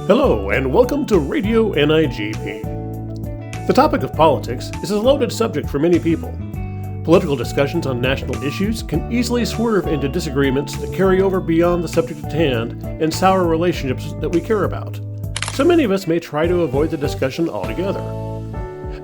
Hello, and welcome to Radio NIGP. The topic of politics is a loaded subject for many people. Political discussions on national issues can easily swerve into disagreements that carry over beyond the subject at hand and sour relationships that we care about. So many of us may try to avoid the discussion altogether.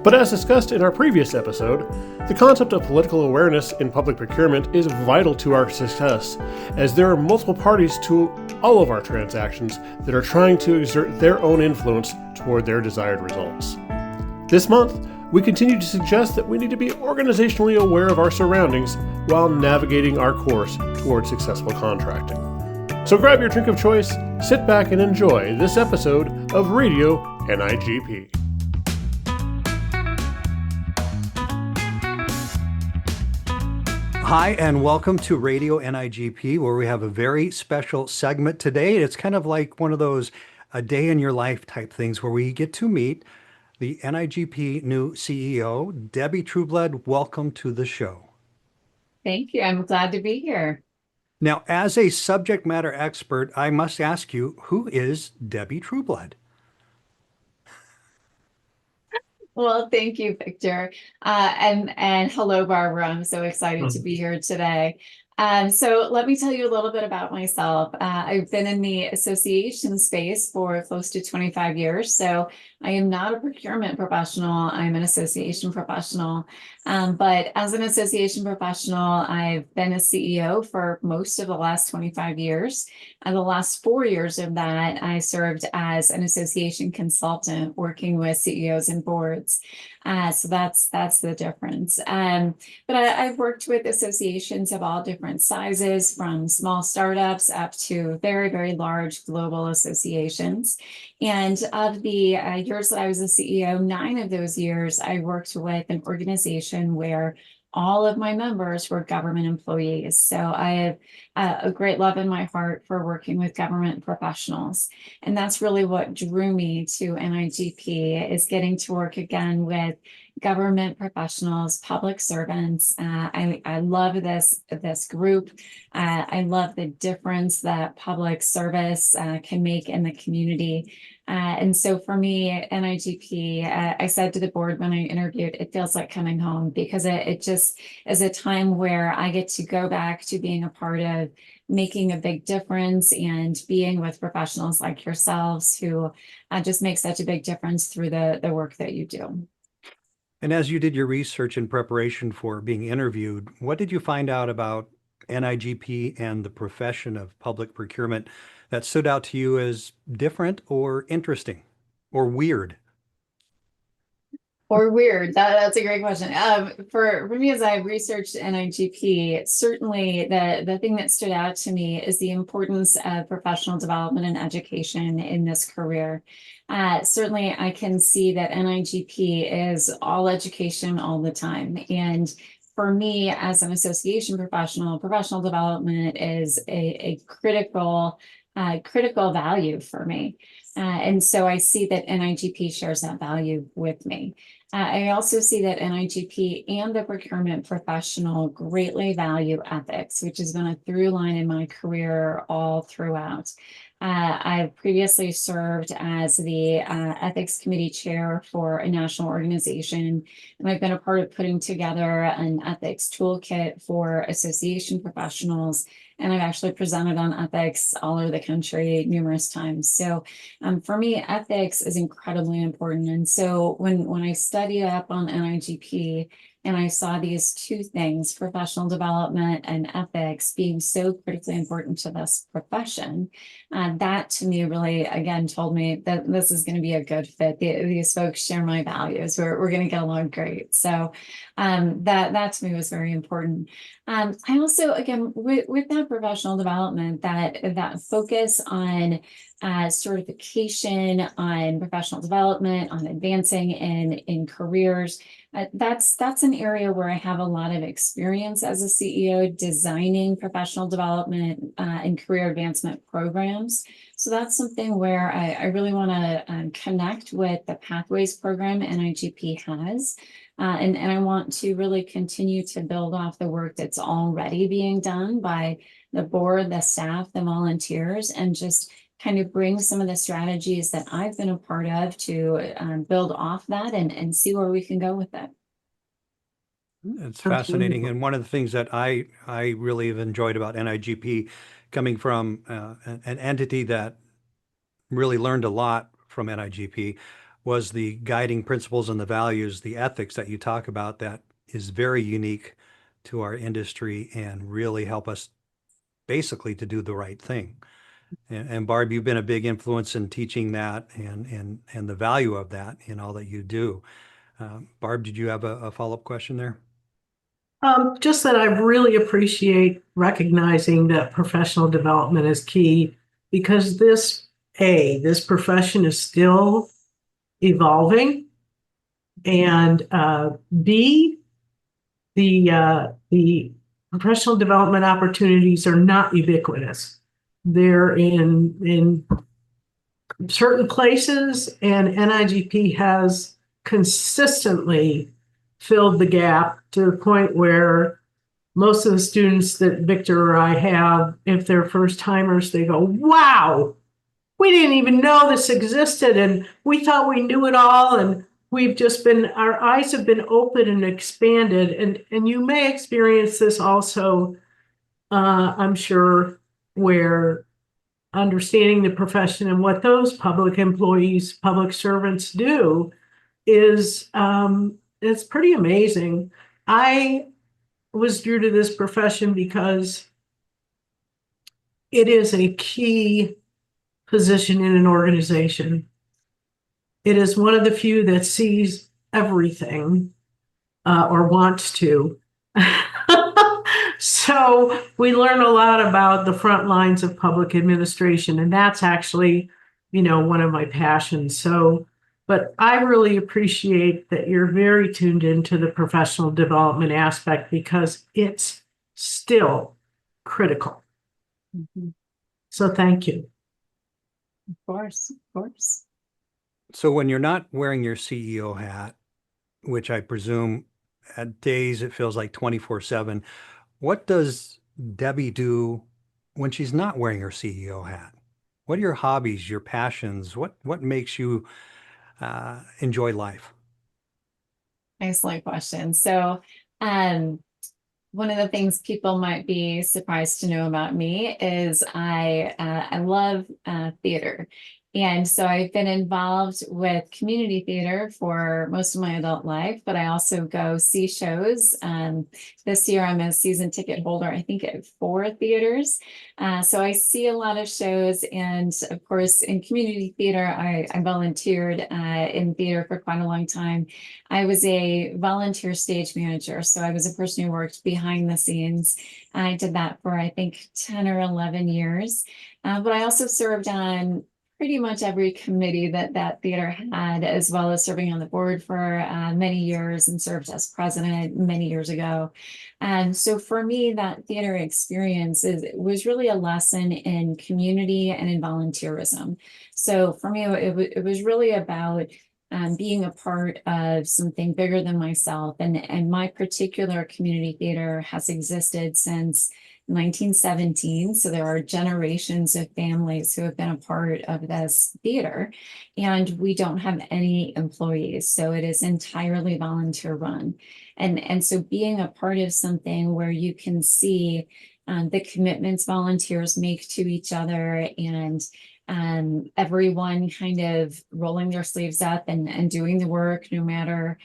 But as discussed in our previous episode, the concept of political awareness in public procurement is vital to our success, as there are multiple parties to all of our transactions that are trying to exert their own influence toward their desired results. This month, we continue to suggest that we need to be organizationally aware of our surroundings while navigating our course toward successful contracting. So grab your drink of choice, sit back and enjoy this episode of Radio NIGP. Hi, and welcome to Radio NIGP, where we have a very special segment today. It's kind of like one of those a day in your life type things where we get to meet the NIGP new CEO, Debbie Trueblood. Welcome to the show. Thank you. I'm glad to be here. Now, as a subject matter expert, I must ask you, who is Debbie Trueblood? Well, thank you, Victor. And hello, Barbara. I'm so excited to be here today. So let me tell you a little bit about myself. I've been in the association space for close to 25 years. So I am not a procurement professional. I'm an association professional. But as an association professional, I've been a CEO for most of the last 25 years. And the last 4 years of that, I served as an association consultant working with CEOs and boards. So that's the difference. But I've worked with associations of all different sizes, from small startups up to very, very large global associations. And of the years that I was a CEO, 9 of those years, I worked with an organization where all of my members were government employees. So I have a great love in my heart for working with government professionals. And that's really what drew me to NIGP, is getting to work again with government professionals, public servants. I love this group. I love the difference that public service can make in the community. And so for me, NIGP, I said to the board when I interviewed, it feels like coming home, because it just is a time where I get to go back to being a part of making a big difference and being with professionals like yourselves who just make such a big difference through the work that you do. And as you did your research in preparation for being interviewed, what did you find out about NIGP and the profession of public procurement that stood out to you as different or interesting or weird? Or weird? That's a great question. For me, as I've researched NIGP, certainly the thing that stood out to me is the importance of professional development and education in this career. Certainly, I can see that NIGP is all education all the time. And for me, as an association professional, professional development is a critical value for me. And so I see that NIGP shares that value with me. I also see that NIGP and the procurement professional greatly value ethics, which has been a through line in my career all throughout. I've previously served as the ethics committee chair for a national organization, and I've been a part of putting together an ethics toolkit for association professionals. And I've actually presented on ethics all over the country numerous times. So for me, ethics is incredibly important. And so when I studied up on NIGP, and I saw these two things, professional development and ethics, being so critically important to this profession, that to me really, again, told me that this is going to be a good fit. These folks share my values. We're going to get along great. So that to me was very important. I also, again, with that professional development, that focus on certification, on professional development, on advancing in careers. That's an area where I have a lot of experience as a CEO, designing professional development and career advancement programs. So that's something where I really want to connect with the Pathways program NIGP has. And I want to really continue to build off the work that's already being done by the board, the staff, the volunteers, and just kind of bring some of the strategies that I've been a part of to build off that and see where we can go with it. It's fascinating. And one of the things that I really have enjoyed about NIGP, coming from an entity that really learned a lot from NIGP, was the guiding principles and the values, the ethics that you talk about, that is very unique to our industry and really help us basically to do the right thing. And Barb, you've been a big influence in teaching that and the value of that in all that you do. Barb, did you have a follow-up question there? Just that I really appreciate recognizing that professional development is key, because this profession is still evolving, and B, the professional development opportunities are not ubiquitous. They're in certain places, and NIGP has consistently filled the gap to the point where most of the students that Victor or I have, if they're first timers, they go, wow, we didn't even know this existed, and we thought we knew it all, and our eyes have been open and expanded. And you may experience this also, I'm sure, where understanding the profession and what those public employees, public servants do is it's pretty amazing. I was drew to this profession because it is a key position in an organization. It is one of the few that sees everything or wants to. So we learn a lot about the front lines of public administration, and that's actually, one of my passions. So, but I really appreciate that you're very tuned into the professional development aspect, because it's still critical. Mm-hmm. So thank you. Of course, of course. So when you're not wearing your CEO hat, which I presume at days it feels like 24/7, what does Debbie do when she's not wearing her CEO hat? What are your hobbies, your passions? What makes you enjoy life? Excellent question. So, one of the things people might be surprised to know about me is I love theater. And so I've been involved with community theater for most of my adult life, but I also go see shows. This year I'm a season ticket holder, I think, at 4 theaters. So I see a lot of shows. And of course, in community theater, I volunteered in theater for quite a long time. I was a volunteer stage manager. So I was a person who worked behind the scenes. I did that for, I think, 10 or 11 years. But I also served on pretty much every committee that theater had, as well as serving on the board for many years, and served as president many years ago. And so for me, that theater experience was really a lesson in community and in volunteerism. So for me, it was really about being a part of something bigger than myself. And my particular community theater has existed since 1917. So there are generations of families who have been a part of this theater, and we don't have any employees. So it is entirely volunteer run. And so being a part of something where you can see the commitments volunteers make to each other, and everyone kind of rolling their sleeves up and doing the work, no matter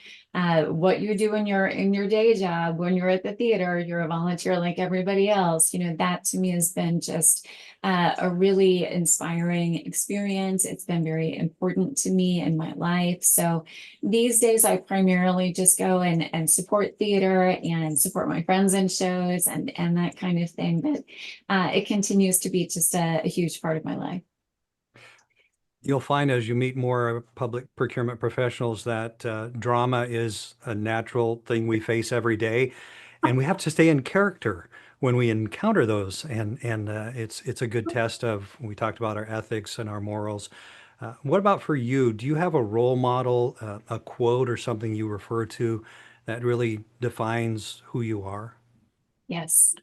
what you do in your day job. When you're at the theater, you're a volunteer like everybody else. That to me has been just a really inspiring experience. It's been very important to me in my life. So these days I primarily just go and support theater and support my friends in shows and that kind of thing. But it continues to be just a huge part of my life. You'll find as you meet more public procurement professionals that drama is a natural thing we face every day, and we have to stay in character when we encounter those. And it's a good test of, we talked about our ethics and our morals. What about for you? Do you have a role model, a quote or something you refer to that really defines who you are? Yes.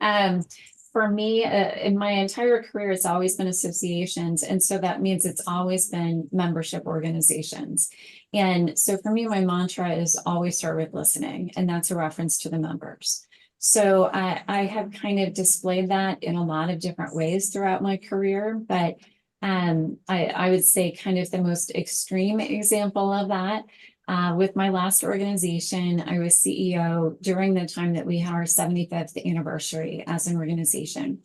for me, in my entire career, it's always been associations. And so that means it's always been membership organizations. And so for me, my mantra is always start with listening, and that's a reference to the members. So I have kind of displayed that in a lot of different ways throughout my career, but I would say kind of the most extreme example of that with my last organization, I was CEO during the time that we had our 75th anniversary as an organization.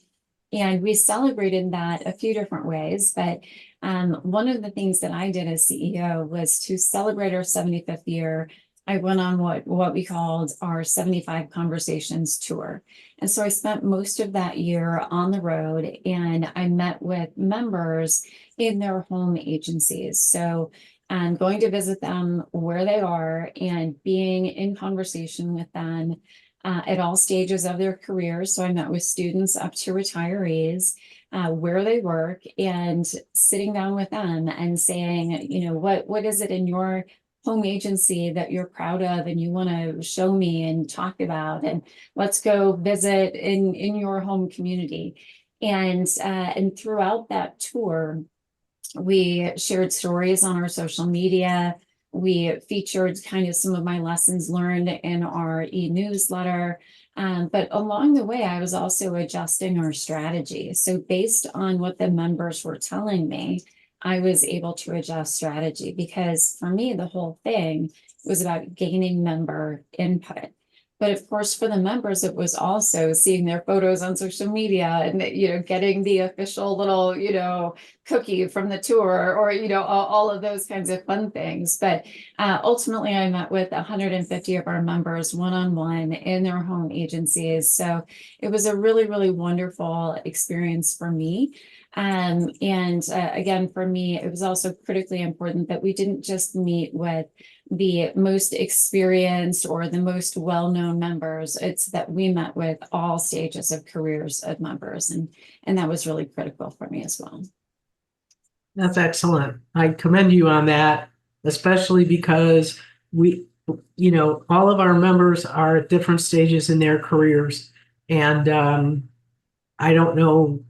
And we celebrated that a few different ways, but one of the things that I did as CEO was to celebrate our 75th year. I went on what we called our 75 Conversations tour. And so I spent most of that year on the road, and I met with members in their home agencies. So I'm going to visit them where they are and being in conversation with them at all stages of their careers. So I met with students up to retirees, where they work, and sitting down with them and saying, you know, what is it in your home agency that you're proud of and you want to show me and talk about, and let's go visit in your home community. And throughout that tour, we shared stories on our social media. We featured kind of some of my lessons learned in our e-newsletter. But along the way, I was also adjusting our strategy. So based on what the members were telling me, I was able to adjust strategy, because for me, the whole thing was about gaining member input. But of course, for the members, it was also seeing their photos on social media and, you know, getting the official little, you know, cookie from the tour, or, you know, all of those kinds of fun things. But ultimately, I met with 150 of our members one-on-one in their home agencies. So it was a really, really wonderful experience for me. Again, for me, it was also critically important that we didn't just meet with the most experienced or the most well-known members. It's that we met with all stages of careers of members, and that was really critical for me as well. That's excellent. I commend you on that, especially because we, you know, all of our members are at different stages in their careers. And I don't know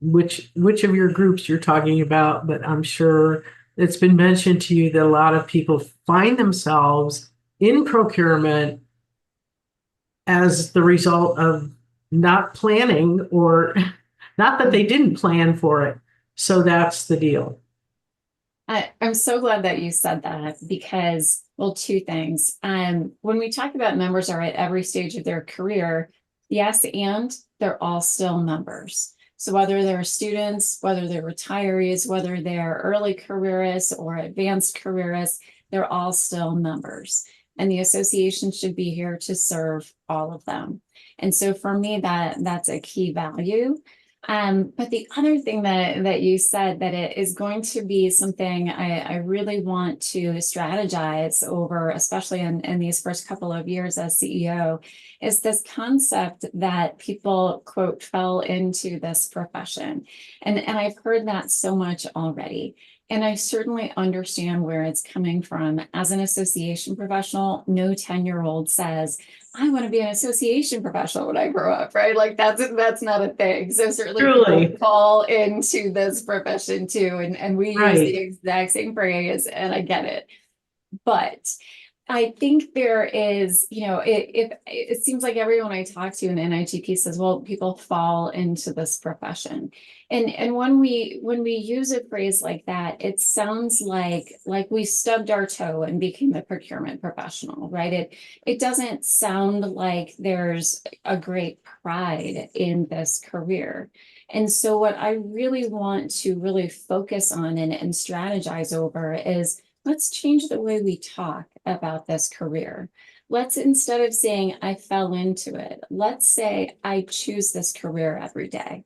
which of your groups you're talking about, but I'm sure it's been mentioned to you that a lot of people find themselves in procurement as the result of not planning, or not that they didn't plan for it. So that's the deal. I'm so glad that you said that, because, well, two things. When we talk about members are at every stage of their career, yes, and they're all still members. So whether they're students, whether they're retirees, whether they're early careerists or advanced careerists, they're all still members. And the association should be here to serve all of them. And so for me, that's a key value. But the other thing that you said, that it is going to be something I really want to strategize over, especially in these first couple of years as CEO, is this concept that people, quote, fell into this profession. And I've heard that so much already. And I certainly understand where it's coming from. As an association professional, no 10-year-old says, I want to be an association professional when I grow up, right? Like that's not a thing. So certainly people fall into this profession too. And we use the exact same phrase, and I get it. But I think there is, you know, it seems like everyone I talk to in NIGP says, well, people fall into this profession. And when we use a phrase like that, it sounds like we stubbed our toe and became a procurement professional, right? It doesn't sound like there's a great pride in this career. And so what I really want to really focus on and strategize over is, let's change the way we talk about this career. Let's, instead of saying I fell into it, let's say I choose this career every day.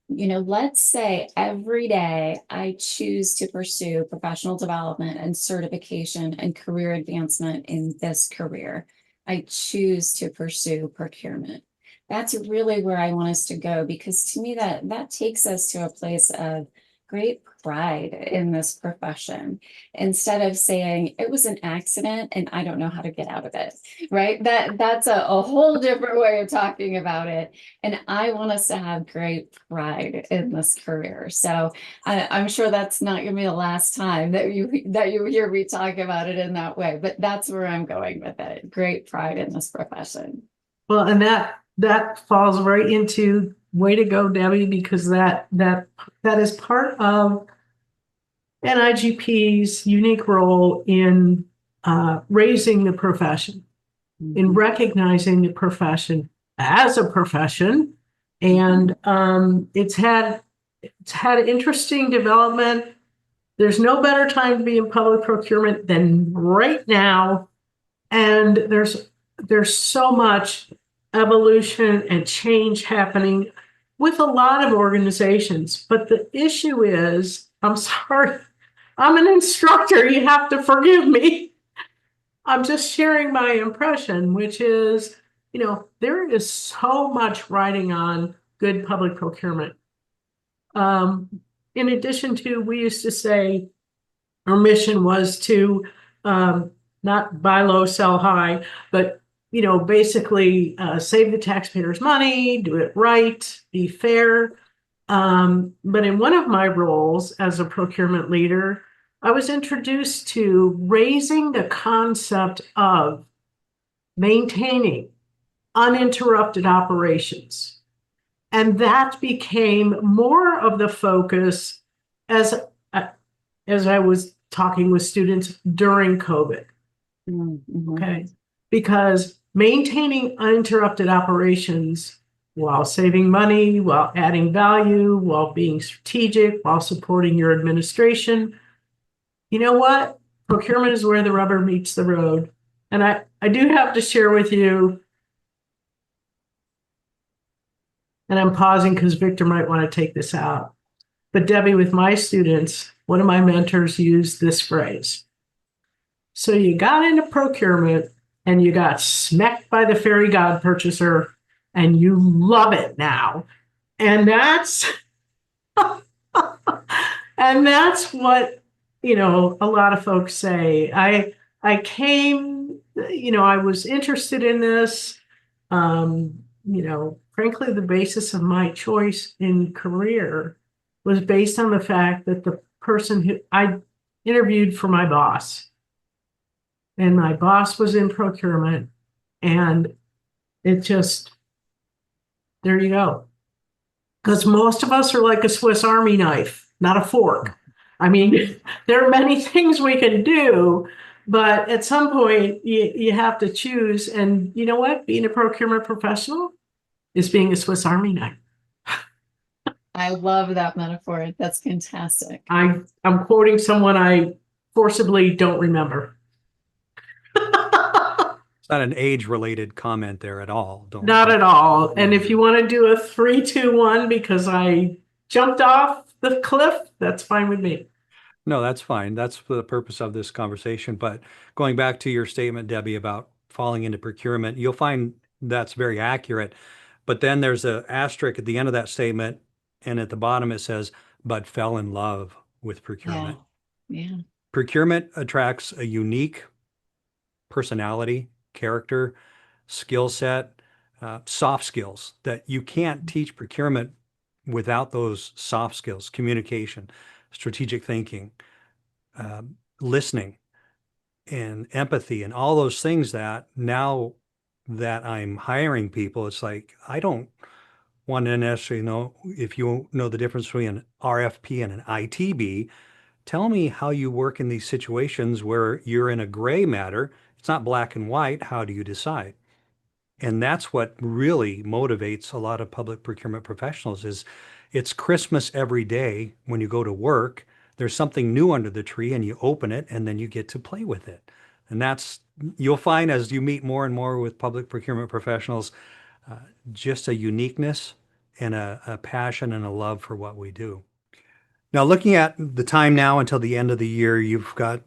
You know, let's say every day I choose to pursue professional development and certification and career advancement in this career. I choose to pursue procurement. That's really where I want us to go, because to me that takes us to a place of great pride in this profession instead of saying it was an accident and I don't know how to get out of it, right? That's a whole different way of talking about it. And I want us to have great pride in this career. So I'm sure that's not going to be the last time that you hear me talk about it in that way, but that's where I'm going with it. Great pride in this profession. Well, and that falls right into, way to go, Debbie, because that is part of NIGP's unique role in raising the profession, in recognizing the profession as a profession. And it's had interesting development. There's no better time to be in public procurement than right now. And there's so much evolution and change happening with a lot of organizations. But the issue is, I'm sorry, I'm an instructor, you have to forgive me. I'm just sharing my impression, which is, there is so much riding on good public procurement. In addition to, we used to say our mission was to not buy low, sell high, but basically save the taxpayers money, do it right, be fair. But in one of my roles as a procurement leader, I was introduced to raising the concept of maintaining uninterrupted operations. And that became more of the focus as I was talking with students during COVID. Mm-hmm. Okay. Because maintaining uninterrupted operations while saving money, while adding value, while being strategic, while supporting your administration, you know what? Procurement is where the rubber meets the road. And I do have to share with you, and I'm pausing because Victor might want to take this out. But Debbie, with my students, one of my mentors used this phrase. So you got into procurement and you got smacked by the fairy god purchaser and you love it now. And that's and that's what, a lot of folks say. I came, I was interested in this. Frankly, the basis of my choice in career was based on the fact that the person who I interviewed for my boss, and my boss was in procurement, and it just, there you go. Because most of us are like a Swiss Army knife, not a fork. I mean, there are many things we can do, but at some point you have to choose. And you know what? Being a procurement professional is being a Swiss Army knife. I love that metaphor. That's fantastic. I'm quoting someone I forcibly don't remember. It's not an age-related comment there at all. Not at all. And if you want to do a 3, 2, 1 because I jumped off the cliff, that's fine with me. No, that's fine. That's for the purpose of this conversation. But going back to your statement, Debbie, about falling into procurement, you'll find that's very accurate. But then there's an asterisk at the end of that statement, and at the bottom it says, but fell in love with procurement. Yeah. Procurement attracts a unique personality, character, skill set, soft skills that you can't teach procurement without those soft skills: communication, strategic thinking, listening, and empathy, and all those things that now that I'm hiring people, it's like, I don't want to necessarily know if you know the difference between an RFP and an ITB. Tell me how you work in these situations where you're in a gray matter. It's not black and white. How do you decide? And that's what really motivates a lot of public procurement professionals. Is it's Christmas every day when you go to work. There's something new under the tree and you open it and then you get to play with it. And that's, you'll find as you meet more and more with public procurement professionals, just a uniqueness and a passion and a love for what we do. Now, looking at the time now until the end of the year, you've got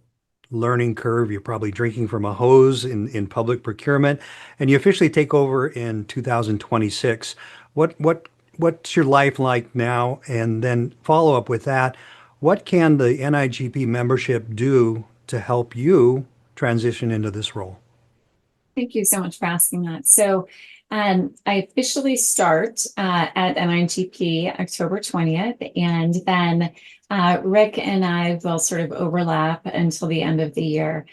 learning curve. You're probably drinking from a hose in public procurement, and you officially take over in 2026. What what's your life like now? And then follow up with that, what can the NIGP membership do to help you transition into this role? Thank you so much for asking that. So I officially start at NIGP October 20th, and then Rick and I will sort of overlap until the end of the year.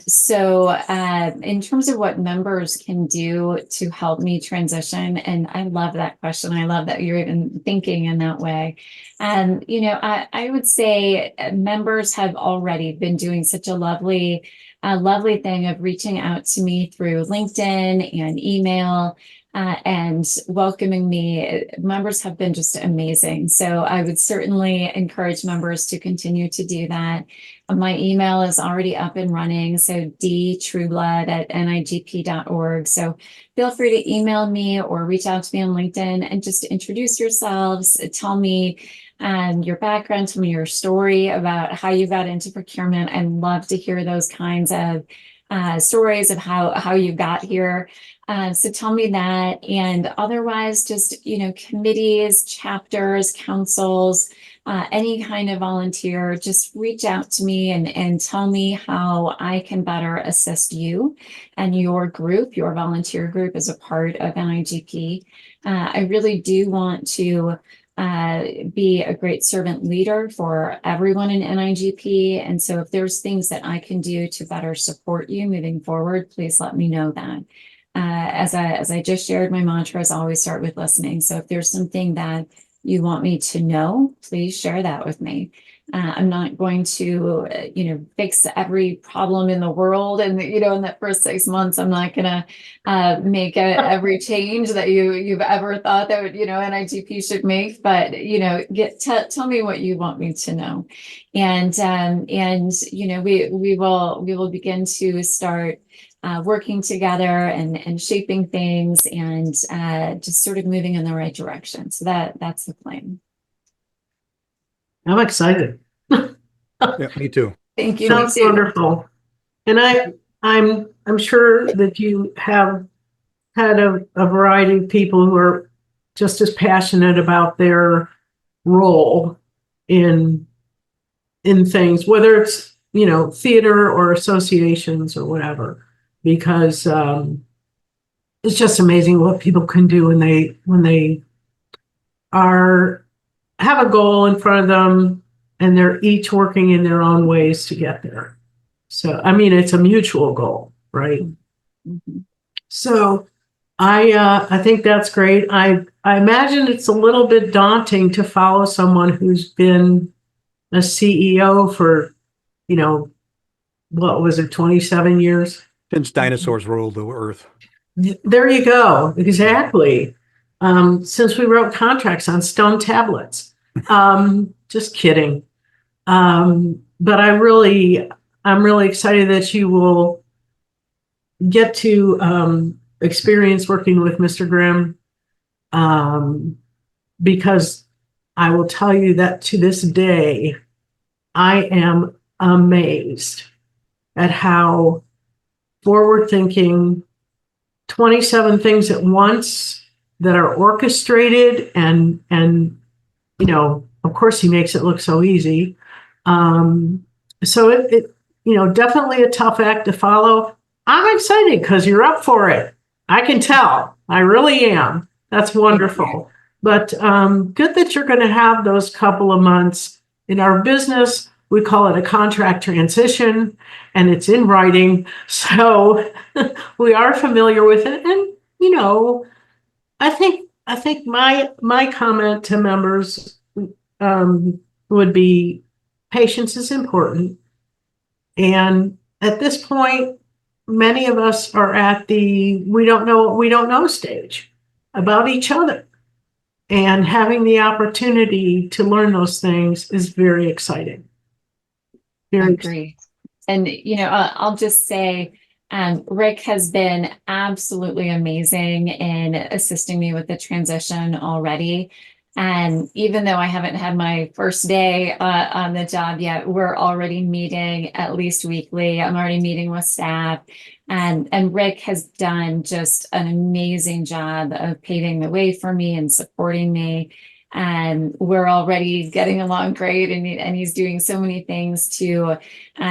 So in terms of what members can do to help me transition, and I love that question. I love that you're even thinking in that way. I would say members have already been doing such a lovely thing of reaching out to me through LinkedIn and email and welcoming me. Members have been just amazing. So I would certainly encourage members to continue to do that. My email is already up and running, so dtrueblood@nigp.org. So feel free to email me or reach out to me on LinkedIn and just introduce yourselves. Tell me your background, tell me your story about how you got into procurement. I'd love to hear those kinds of stories of how you got here. So tell me that. And otherwise, just, committees, chapters, councils, any kind of volunteer, just reach out to me and tell me how I can better assist you and your group, your volunteer group as a part of NIGP. I really do want to be a great servant leader for everyone in NIGP. And so if there's things that I can do to better support you moving forward, please let me know that. As I just shared, my mantra is always start with listening. So if there's something that you want me to know, please share that with me. I'm not going to, fix every problem in the world. And, in that first 6 months, I'm not going to make every change that you've ever thought that, NIGP should make. But, tell me what you want me to know. And we will begin to start working together and shaping things and just sort of moving in the right direction. So that's the plan. I'm excited. Yeah, me too. Thank you. Sounds wonderful. And I'm sure that you have had a variety of people who are just as passionate about their role in things, whether it's, theater or associations or whatever, because it's just amazing what people can do when they have a goal in front of them and they're each working in their own ways to get there. So, it's a mutual goal, right? Mm-hmm. So I think that's great. I imagine it's a little bit daunting to follow someone who's been a CEO for, what was it, 27 years? Since dinosaurs ruled the earth. There you go. Exactly. Since we wrote contracts on stone tablets. Just kidding. But I'm really excited that you will get to experience working with Mr. Grimm, because I will tell you that to this day, I am amazed at how forward-thinking 27 things at once that are orchestrated and of course he makes it look so easy. So it definitely a tough act to follow. I'm excited because you're up for it. I can tell. I really am. That's wonderful. But good that you're going to have those couple of months. In our business, we call it a contract transition, and it's in writing. So we are familiar with it. And, I think my comment to members would be patience is important. And at this point, many of us are at the we don't know what we don't know stage about each other. And having the opportunity to learn those things is very exciting. Very Agree. And, I'll just say, Rick has been absolutely amazing in assisting me with the transition already. And even though I haven't had my first day on the job yet, we're already meeting at least weekly. I'm already meeting with staff. And Rick has done just an amazing job of paving the way for me and supporting me. And we're already getting along great. And he's doing so many things to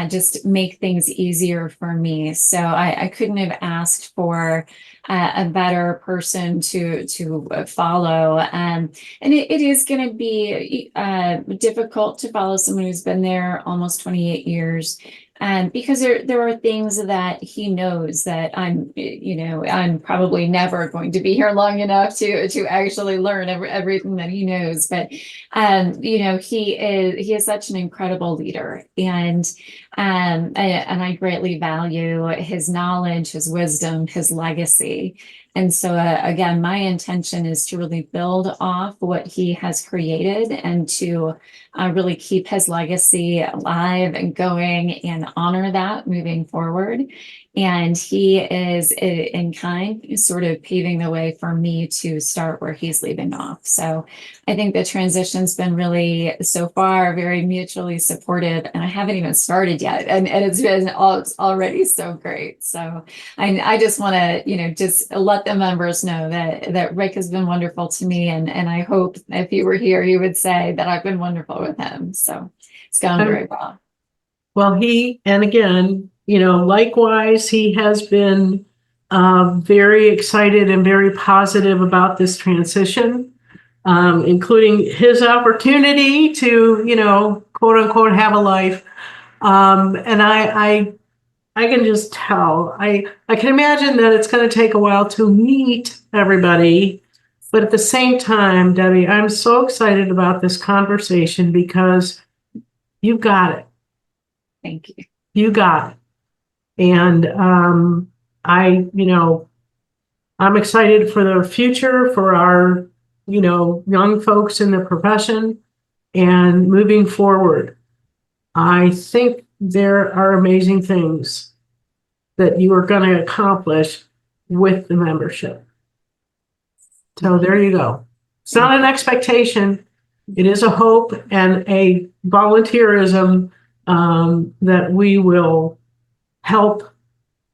just make things easier for me. So I couldn't have asked for a better person to follow. And it is going to be difficult to follow someone who's been there almost 28 years. Because there are things that he knows that I'm probably never going to be here long enough to actually learn everything that he knows. But he is such an incredible leader, and I greatly value his knowledge, his wisdom, his legacy. And so, again, my intention is to really build off what he has created and to really keep his legacy alive and going and honor that moving forward. And he is, in kind, sort of paving the way for me to start where he's leaving off. So I think the transition's been really, so far, very mutually supportive. And I haven't even started yet. And it's been it's already so great. So I just want to, just let the members know that Rick has been wonderful to me. And I hope if he were here, he would say that I've been wonderful with him. So it's gone very well. Well, and again, likewise, he has been very excited and very positive about this transition, including his opportunity to, quote unquote, have a life. And I can just tell, I can imagine that it's going to take a while to meet everybody. But at the same time, Debbie, I'm so excited about this conversation because you've got it. Thank you. You got it. And I'm excited for the future for our, young folks in the profession and moving forward. I think there are amazing things that you are going to accomplish with the membership. So there you go. It's not an expectation. It is a hope and a volunteerism that we will help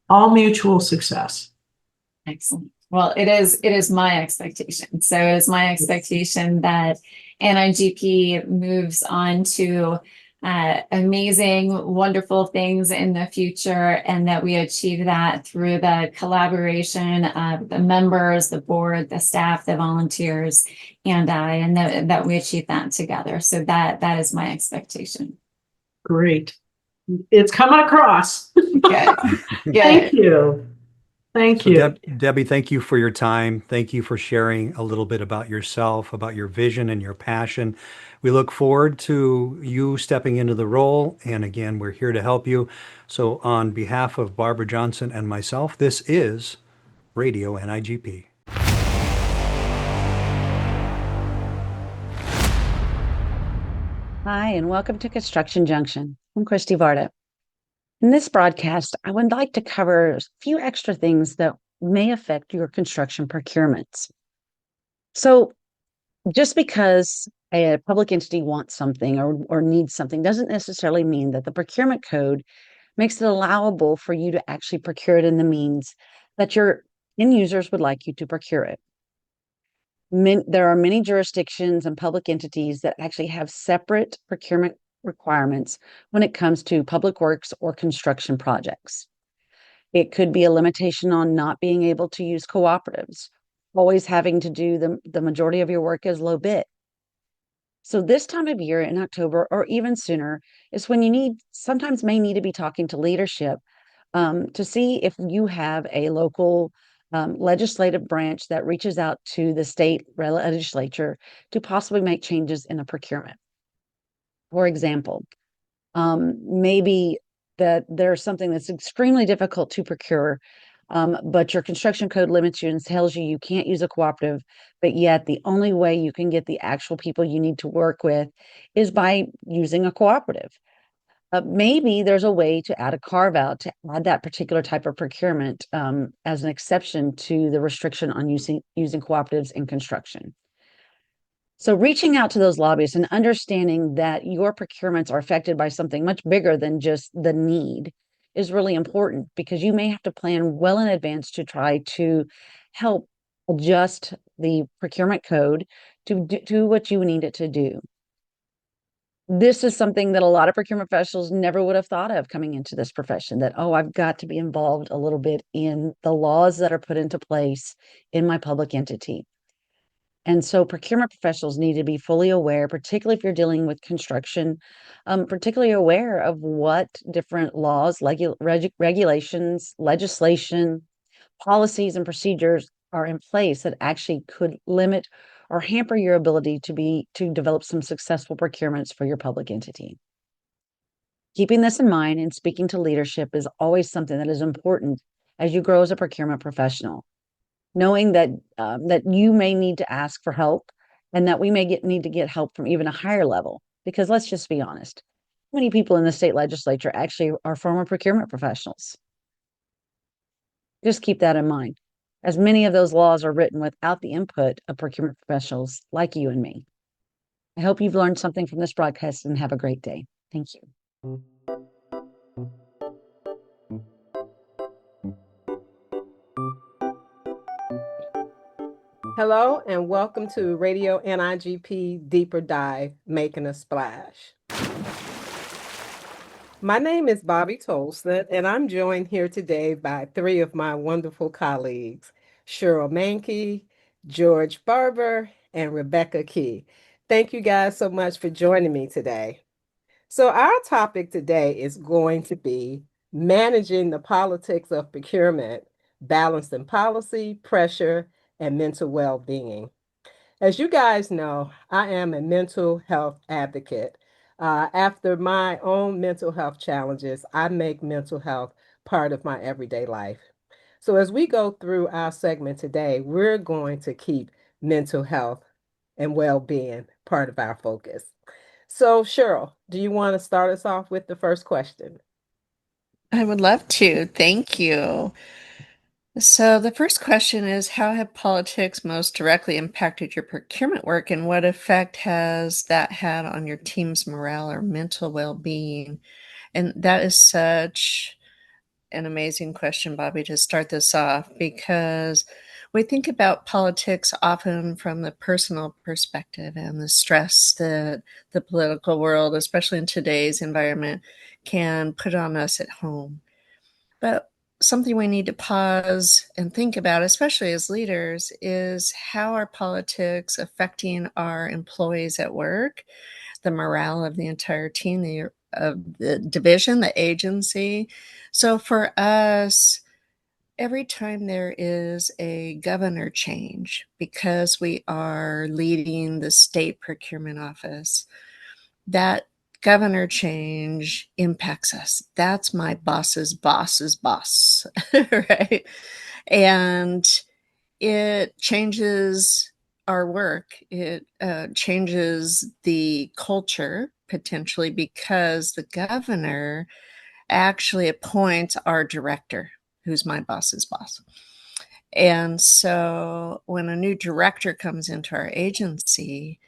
all mutual success. Excellent. Well, it is my expectation. So it is my expectation that NIGP moves on to amazing, wonderful things in the future, and that we achieve that through the collaboration of the members, the board, the staff, the volunteers, and that we achieve that together. So that is my expectation. Great. It's coming across. Good. Thank you. Thank you. Debbie, thank you for your time. Thank you for sharing a little bit about yourself, about your vision and your passion. We look forward to you stepping into the role. And again, we're here to help you. So on behalf of Barbara Johnson and myself, this is Radio NIGP. Hi, and welcome to Construction Junction. I'm Christy Varda. In this broadcast, I would like to cover a few extra things that may affect your construction procurements. So just because a public entity wants something or needs something doesn't necessarily mean that the procurement code makes it allowable for you to actually procure it in the means that your end users would like you to procure it. There are many jurisdictions and public entities that actually have separate procurement requirements when it comes to public works or construction projects. It could be a limitation on not being able to use cooperatives, always having to do the majority of your work as low bid. So this time of year in October or even sooner is when you sometimes may need to be talking to leadership to see if you have a local legislative branch that reaches out to the state legislature to possibly make changes in a procurement. For example, maybe that there's something that's extremely difficult to procure, but your construction code limits you and tells you can't use a cooperative, but yet the only way you can get the actual people you need to work with is by using a cooperative. Maybe there's a way to add a carve out to add that particular type of procurement as an exception to the restriction on using cooperatives in construction. So reaching out to those lobbyists and understanding that your procurements are affected by something much bigger than just the need is really important because you may have to plan well in advance to try to help adjust the procurement code to do what you need it to do. This is something that a lot of procurement professionals never would have thought of coming into this profession, that, oh, I've got to be involved a little bit in the laws that are put into place in my public entity. And so procurement professionals need to be fully aware, particularly if you're dealing with construction, particularly aware of what different laws, regulations, legislation, policies, and procedures are in place that actually could limit or hamper your ability to develop some successful procurements for your public entity. Keeping this in mind and speaking to leadership is always something that is important as you grow as a procurement professional. Knowing that that you may need to ask for help, and that we may need to get help from even a higher level. Because let's just be honest, many people in the state legislature actually are former procurement professionals. Just keep that in mind, as many of those laws are written without the input of procurement professionals like you and me. I hope you've learned something from this broadcast and have a great day. Thank you. Hello and welcome to Radio NIGP Deeper Dive, Making a Splash. My name is Bobby Tolson, and I'm joined here today by three of my wonderful colleagues, Cheryl Mankey, George Barber, and Rebecca Key. Thank you guys so much for joining me today. So our topic today is going to be managing the politics of procurement, balancing policy, pressure, and mental well-being. As you guys know, I am a mental health advocate. After my own mental health challenges, I make mental health part of my everyday life. So as we go through our segment today, we're going to keep mental health and well-being part of our focus. So Cheryl, do you want to start us off with the first question? I would love to. Thank you. So, the first question is, how have politics most directly impacted your procurement work, and what effect has that had on your team's morale or mental well-being? And that is such an amazing question, Bobby, to start this off, because we think about politics often from the personal perspective and the stress that the political world, especially in today's environment, can put on us at home. But something we need to pause and think about, especially as leaders, is how are politics affecting our employees at work, the morale of the entire team, of the division, the agency. So for us, every time there is a governor change, because we are leading the state procurement office, that governor change impacts us. That's my boss's boss's boss, right? And it changes our work. It changes the culture potentially, because the governor actually appoints our director, who's my boss's boss. And so when a new director comes into our agency,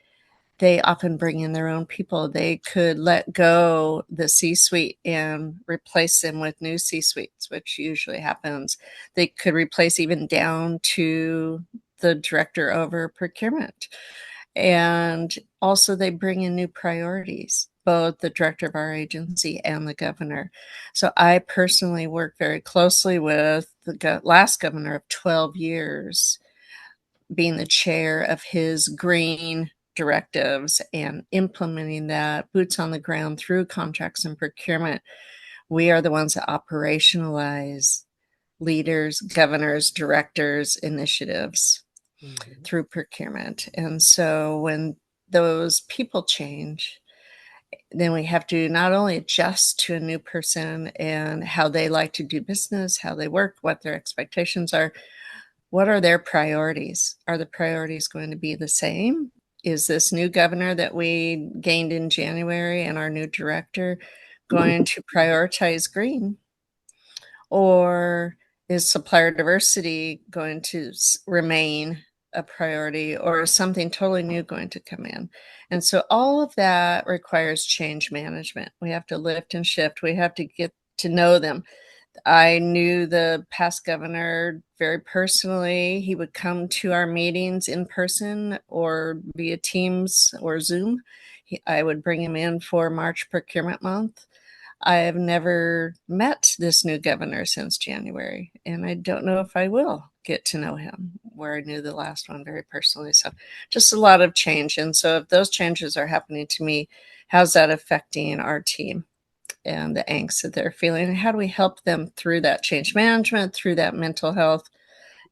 they often bring in their own people. They could let go the C-suite and replace them with new C-suites, which usually happens. They could replace even down to the director over procurement. And also they bring in new priorities, both the director of our agency and the governor. So I personally work very closely with the last governor of 12 years, being the chair of his green directives and implementing that boots on the ground through contracts and procurement. We are the ones that operationalize leaders, governors, directors, initiatives through procurement. And so when those people change, then we have to not only adjust to a new person and how they like to do business, how they work, what their expectations are. What are their priorities? Are the priorities going to be the same? Is this new governor that we gained in January and our new director going to prioritize green? Or is supplier diversity going to remain a priority, or is something totally new going to come in? And so all of that requires change management. We have to lift and shift. We have to get to know them. I knew the past governor very personally. He would come to our meetings in person or via Teams or Zoom. I would bring him in for March Procurement Month. I have never met this new governor since January, and I don't know if I will get to know him where I knew the last one very personally. So just a lot of change. And so if those changes are happening to me, how's that affecting our team and the angst that they're feeling? And how do we help them through that change management, through that mental health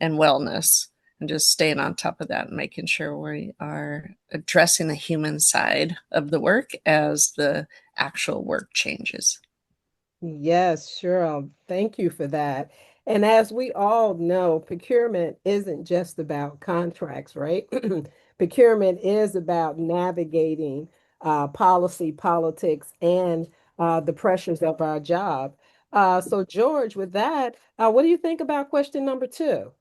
and wellness, and just staying on top of that and making sure we are addressing the human side of the work as the actual work changes. Yes, sure. Thank you for that. And as we all know, procurement isn't just about contracts, right? Procurement is about navigating policy, politics, and the pressures of our job. So, George, with that, what do you think about question number two?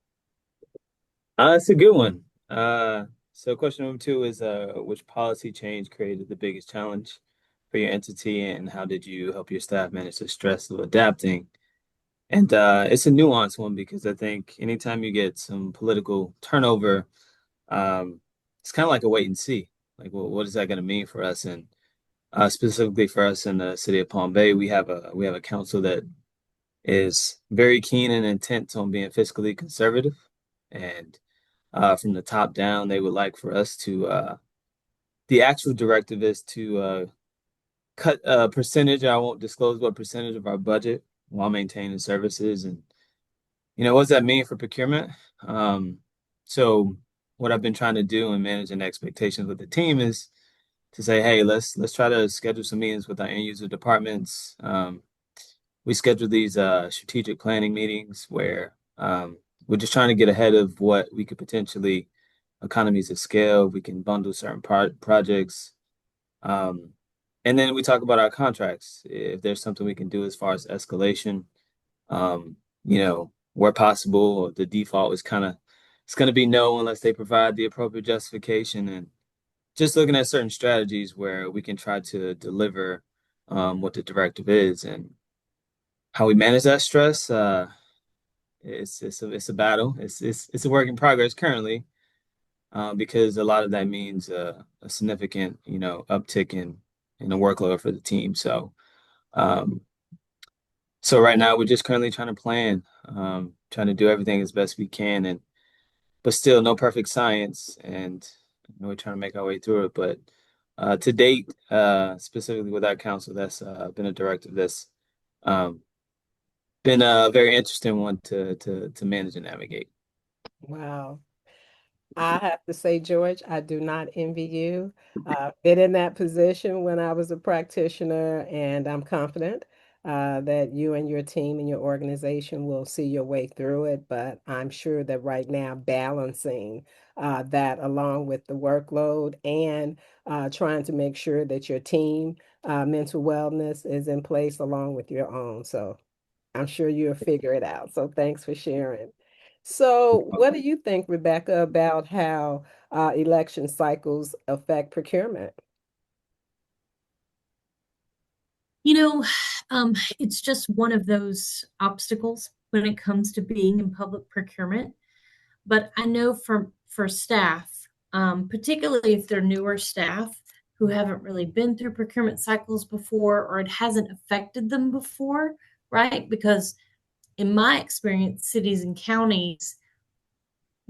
It's a good one. So question number two is which policy change created the biggest challenge for your entity, and how did you help your staff manage the stress of adapting? And it's a nuanced one because I think anytime you get some political turnover, it's kind of like a wait and see. Like, well, what is that going to mean for us? And specifically for us in the city of Palm Bay, we have a council that is very keen and intent on being fiscally conservative, and from the top down, they would like for us to, the actual directive is to cut a percentage. I won't disclose what percentage of our budget while maintaining services. And, what does that mean for procurement? So what I've been trying to do in managing expectations with the team is to say, hey, let's try to schedule some meetings with our end user departments. We schedule these strategic planning meetings where we're just trying to get ahead of what we could potentially economies of scale. We can bundle certain projects. And then we talk about our contracts. If there's something we can do as far as escalation, where possible, the default is it's going to be no unless they provide the appropriate justification, and just looking at certain strategies where we can try to deliver what the directive is. And how we manage that stress, it's a battle. It's a work in progress currently, because a lot of that means a significant uptick in the workload for the team. Um, so right now we're just currently trying to plan, trying to do everything as best we can, but still no perfect science, and we're trying to make our way through it. But to date, specifically with our council, that's been a directive that's um, been a very interesting one to manage and navigate. Wow. I have to say, George, I do not envy you. Been in that position when I was a practitioner, and I'm confident that you and your team and your organization will see your way through it. But I'm sure that right now, balancing that along with the workload and trying to make sure that your team mental wellness is in place along with your own. So I'm sure you'll figure it out. So thanks for sharing. So, what do you think, Rebecca, about how election cycles affect procurement? You know, it's just one of those obstacles when it comes to being in public procurement. But I know for staff, particularly if they're newer staff who haven't really been through procurement cycles before, or it hasn't affected them before, right? Because in my experience, cities and counties,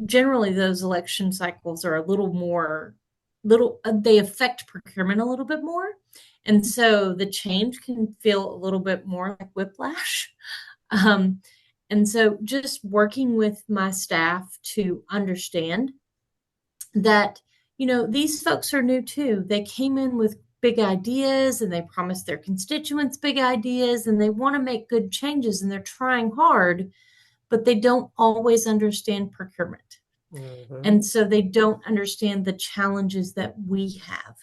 generally those election cycles are a little more they affect procurement a little bit more, and so the change can feel a little bit more like whiplash. um, and so just working with my staff to understand that, these folks are new too. They came in with big ideas and they promised their constituents big ideas and they want to make good changes and they're trying hard, but they don't always understand procurement. Mhm. And so they don't understand the challenges that we have.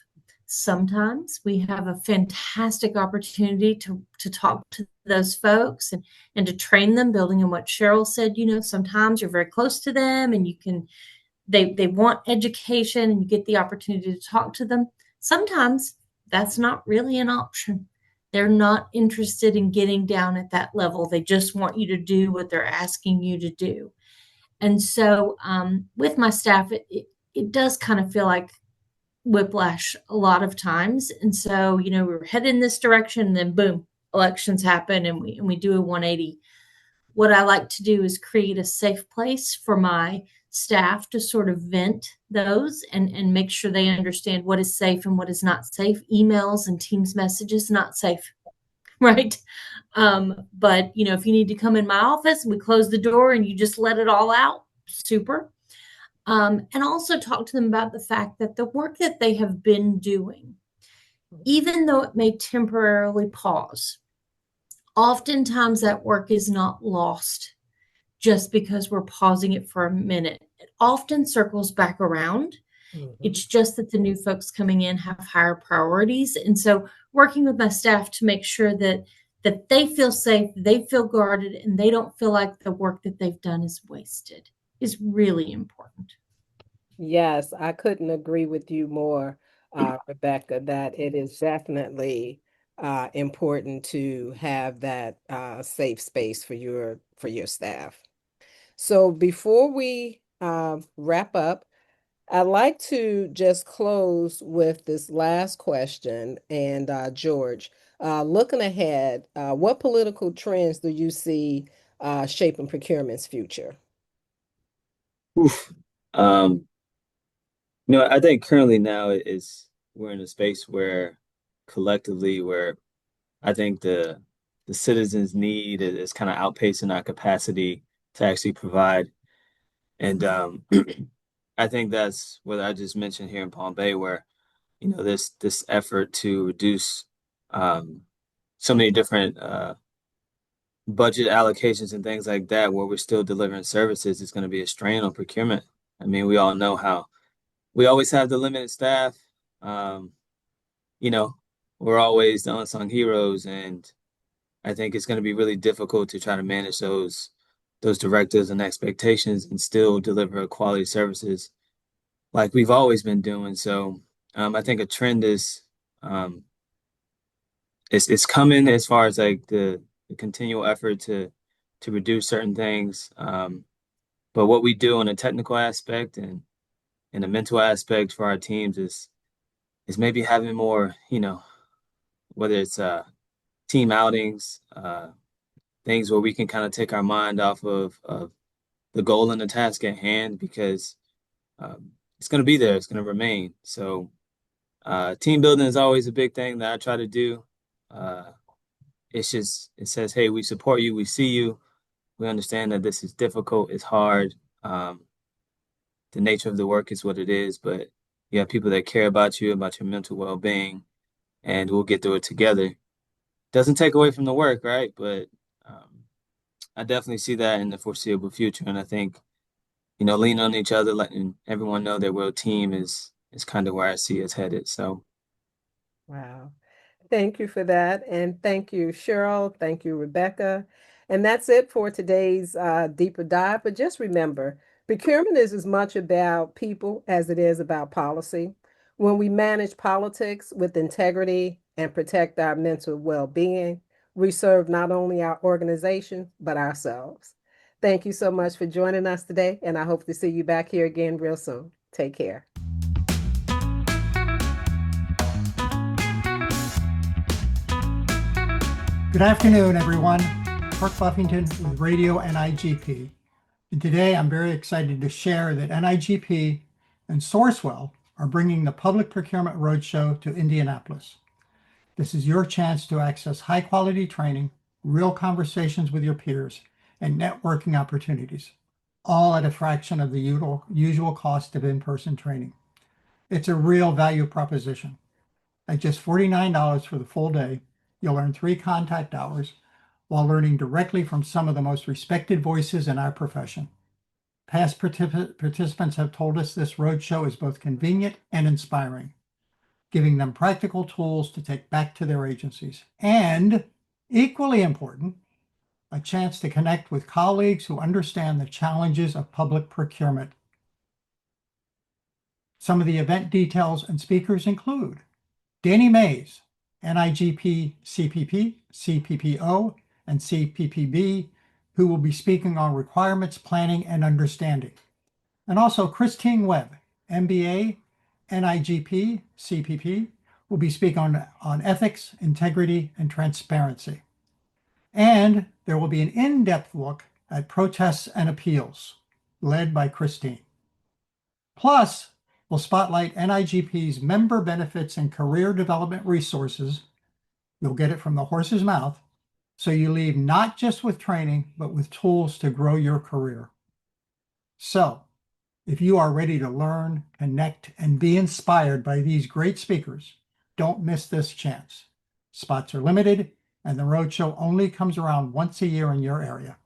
Sometimes we have a fantastic opportunity to talk to those folks and to train them, building on what Cheryl said. Sometimes you're very close to them and they want education and you get the opportunity to talk to them. Sometimes that's not really an option. They're not interested in getting down at that level. They just want you to do what they're asking you to do. And so with my staff, it does kind of feel like whiplash a lot of times. And so, we were headed in this direction, and then boom, elections happen, and we do a 180. What I like to do is create a safe place for my staff to sort of vent those and make sure they understand what is safe and what is not safe. Emails and Teams messages, not safe, right? But if you need to come in my office, we close the door and you just let it all out. Super. And also talk to them about the fact that the work that they have been doing, even though it may temporarily pause, oftentimes that work is not lost just because we're pausing it for a minute. It often circles back around. It's just that the new folks coming in have higher priorities. And so working with my staff to make sure that they feel safe, they feel guarded, and they don't feel like the work that they've done is wasted is really important. Yes, I couldn't agree with you more, Rebecca, that it is definitely important to have that safe space for your staff. So before we wrap up, I'd like to just close with this last question. And George, looking ahead, what political trends do you see shaping procurement's future? Oof. I think currently now we're in a space where collectively where I think the citizens' need is kind of outpacing our capacity to actually provide. And I think that's what I just mentioned here in Palm Bay, where this effort to reduce um, so many different budget allocations and things like that, where we're still delivering services, is going to be a strain on procurement. I mean, we all know how we always have the limited staff. Um, you know, we're always the unsung heroes, and I think it's going to be really difficult to try to manage those directives and expectations and still deliver quality services like we've always been doing. So I think a trend is um, it's coming as far as like the continual effort to reduce certain things. But what we do on a technical aspect and in a mental aspect for our teams is maybe having more, whether it's team outings, things where we can kind of take our mind off of the goal and the task at hand, because it's going to be there, it's going to remain. So team building is always a big thing that I try to do. It says, hey, we support you, we see you, we understand that this is difficult, it's hard. The nature of the work is what it is, but you have people that care about you, about your mental well-being, and we'll get through it together. Doesn't take away from the work, right? But I definitely see that in the foreseeable future. And I think, lean on each other, letting everyone know that we're a team is kind of where I see us headed. So Wow. Thank you for that. And thank you, Cheryl. Thank you, Rebecca. And that's it for today's deeper dive. But just remember, procurement is as much about people as it is about policy. When we manage politics with integrity and protect our mental well-being, we serve not only our organization, but ourselves. Thank you so much for joining us today, and I hope to see you back here again real soon. Take care. Good afternoon, everyone. Kirk Buffington with Radio NIGP. And today I'm very excited to share that NIGP and Sourcewell are bringing the Public Procurement Roadshow to Indianapolis. This is your chance to access high-quality training, real conversations with your peers, and networking opportunities, all at a fraction of the usual cost of in-person training. It's a real value proposition. At just $49 for the full day, you'll earn 3 contact hours while learning directly from some of the most respected voices in our profession. Past participants have told us this roadshow is both convenient and inspiring, giving them practical tools to take back to their agencies. And equally important, a chance to connect with colleagues who understand the challenges of public procurement. Some of the event details and speakers include Danny Mays, NIGP, CPP, CPPO, and CPPB, who will be speaking on requirements, planning, and understanding. And also Christine Webb, MBA, NIGP, CPP, will be speaking on ethics, integrity, and transparency. And there will be an in-depth look at protests and appeals, led by Christine. Plus, we'll spotlight NIGP's member benefits and career development resources. You'll get it from the horse's mouth, so you leave not just with training, but with tools to grow your career. So, if you are ready to learn, connect, and be inspired by these great speakers, don't miss this chance. Spots are limited, and the roadshow only comes around once a year in your area.